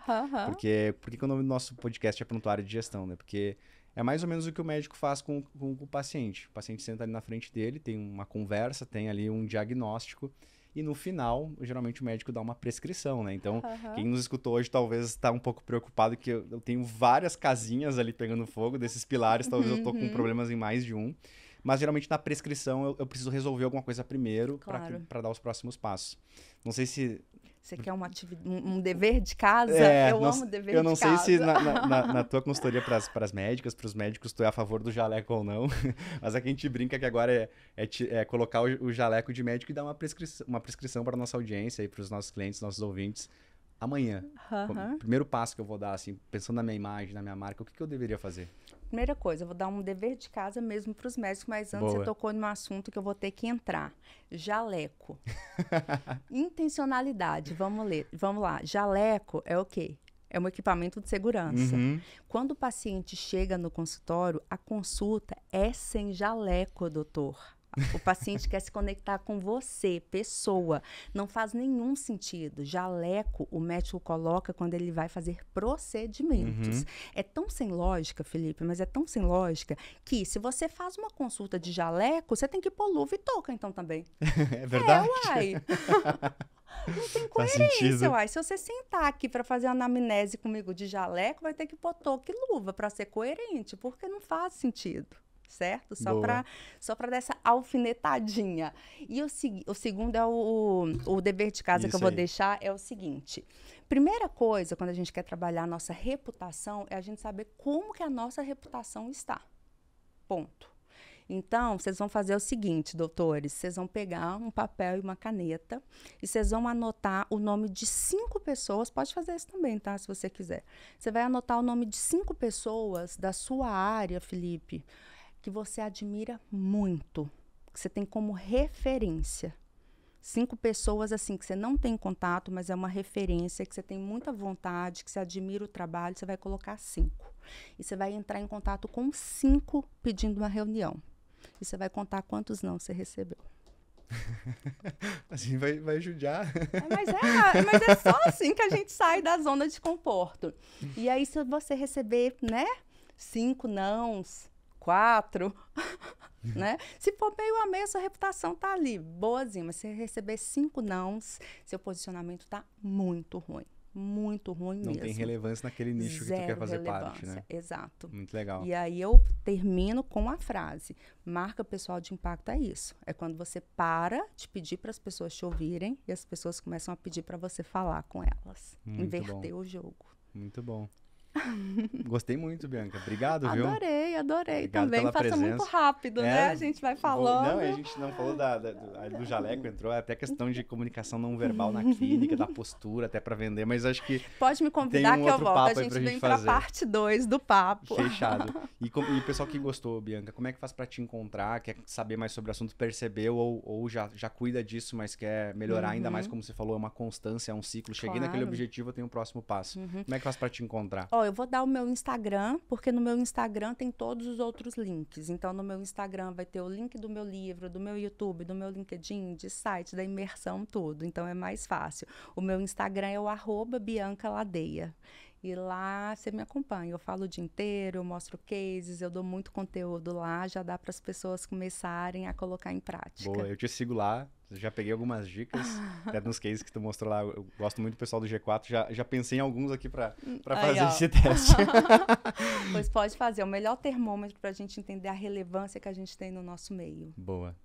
Porque que o nome do nosso podcast é Prontuário de Gestão, né? Porque é mais ou menos o que o médico faz com o paciente. O paciente senta ali na frente dele, tem uma conversa, tem ali um diagnóstico e no final, geralmente o médico dá uma prescrição, né? Então, quem nos escutou hoje talvez está um pouco preocupado que eu tenho várias casinhas ali pegando fogo, desses pilares, talvez eu tô com problemas em mais de um. Mas geralmente na prescrição eu preciso resolver alguma coisa primeiro para dar os próximos passos. Não sei se... Você quer um dever de casa? Eu amo dever de casa. Eu não sei se na tua consultoria para as médicas, para os médicos, tu é a favor do jaleco ou não. Mas aqui a gente brinca que agora é colocar o jaleco de médico e dar uma prescrição para a nossa audiência e para os nossos clientes, nossos ouvintes. Amanhã, o primeiro passo que eu vou dar, assim, pensando na minha imagem, na minha marca, o que eu deveria fazer? Primeira coisa, eu vou dar um dever de casa mesmo para os médicos, mas antes você tocou num assunto que eu vou ter que entrar. Jaleco. Intencionalidade, vamos lá. Jaleco é o quê? É um equipamento de segurança. Quando o paciente chega no consultório, a consulta é sem jaleco, doutor. O paciente quer se conectar com você, pessoa. Não faz nenhum sentido. Jaleco, o médico coloca quando ele vai fazer procedimentos. É tão sem lógica, Felipe, mas é tão sem lógica que se você faz uma consulta de jaleco, você tem que pôr luva e touca, então também. É verdade? Uai. Não tem coerência, uai. Se você sentar aqui para fazer uma anamnese comigo de jaleco, vai ter que pôr touca e luva para ser coerente, porque não faz sentido. Certo? Só para dar essa alfinetadinha. E o segundo é o dever de casa que eu vou deixar, é o seguinte. Primeira coisa, quando a gente quer trabalhar a nossa reputação, é a gente saber como que a nossa reputação está. Ponto. Então, vocês vão fazer o seguinte, doutores, vocês vão pegar um papel e uma caneta e vocês vão anotar o nome de 5 pessoas, pode fazer isso também, tá, se você quiser. Você vai anotar o nome de 5 pessoas da sua área, Felipe, que você admira muito, que você tem como referência. 5 pessoas, assim, que você não tem contato, mas é uma referência, que você tem muita vontade, que você admira o trabalho, você vai colocar 5. E você vai entrar em contato com 5 pedindo uma reunião. E você vai contar quantos não você recebeu. Assim vai judiar. Mas é só assim que a gente sai da zona de conforto. E aí, se você receber, né, 5 nãos, 4... né? Se for meio a meio, sua reputação tá ali, boazinha. Mas se receber 5 nãos, seu posicionamento tá muito ruim. Muito ruim mesmo. Não tem relevância naquele nicho que tu quer fazer parte, né? Exato. Muito legal. E aí eu termino com a frase: marca pessoal de impacto é isso. É quando você para de pedir para as pessoas te ouvirem e as pessoas começam a pedir para você falar com elas. Muito Inverter bom. o jogo. Muito bom. Gostei muito, Bianca. Obrigado, viu? Adorei. Obrigado Também pela passa presença. muito rápido, né? A gente vai falando. Não, a gente não falou do jaleco, entrou até questão de comunicação não verbal na clínica, da postura, até para vender, mas acho que pode me convidar que eu volto. A gente vem pra parte 2 do papo. Fechado. E o pessoal que gostou, Bianca, como é que faz para te encontrar, quer saber mais sobre o assunto, percebeu ou já cuida disso, mas quer melhorar ainda mais, como você falou, é uma constância, é um ciclo. Cheguei naquele objetivo, eu tenho um próximo passo. Como é que faz para te encontrar? Eu vou dar o meu Instagram, porque no meu Instagram tem todos os outros links. Então, no meu Instagram vai ter o link do meu livro, do meu YouTube, do meu LinkedIn, de site, da imersão, tudo. Então, é mais fácil. O meu Instagram é o @BiancaLadeia. E lá você me acompanha. Eu falo o dia inteiro, eu mostro cases, eu dou muito conteúdo lá. Já dá para as pessoas começarem a colocar em prática. Boa, eu te sigo lá. Já peguei algumas dicas, até nos cases que tu mostrou lá. Eu gosto muito do pessoal do G4. Já pensei em alguns aqui para fazer esse teste. Pois pode fazer. É o melhor termômetro para a gente entender a relevância que a gente tem no nosso meio. Boa.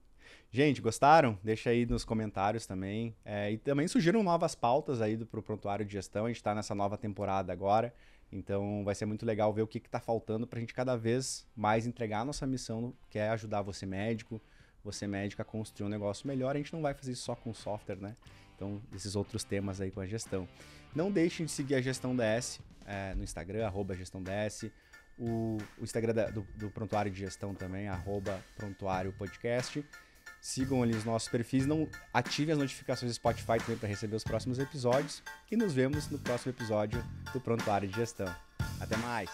Gente, gostaram? Deixa aí nos comentários também. E também surgiram novas pautas aí pro Prontuário de Gestão. A gente está nessa nova temporada agora. Então vai ser muito legal ver o que está faltando para a gente cada vez mais entregar a nossa missão, que é ajudar você médico, a construir um negócio melhor. A gente não vai fazer isso só com software, né? Então, esses outros temas aí com a gestão. Não deixem de seguir a Gestão DS no Instagram, @GestãoDS. O Instagram do Prontuário de Gestão também, @ProntuárioPodcast. Sigam ali os nossos perfis, não ativem as notificações do Spotify também para receber os próximos episódios. E nos vemos no próximo episódio do Prontuário de Gestão. Até mais!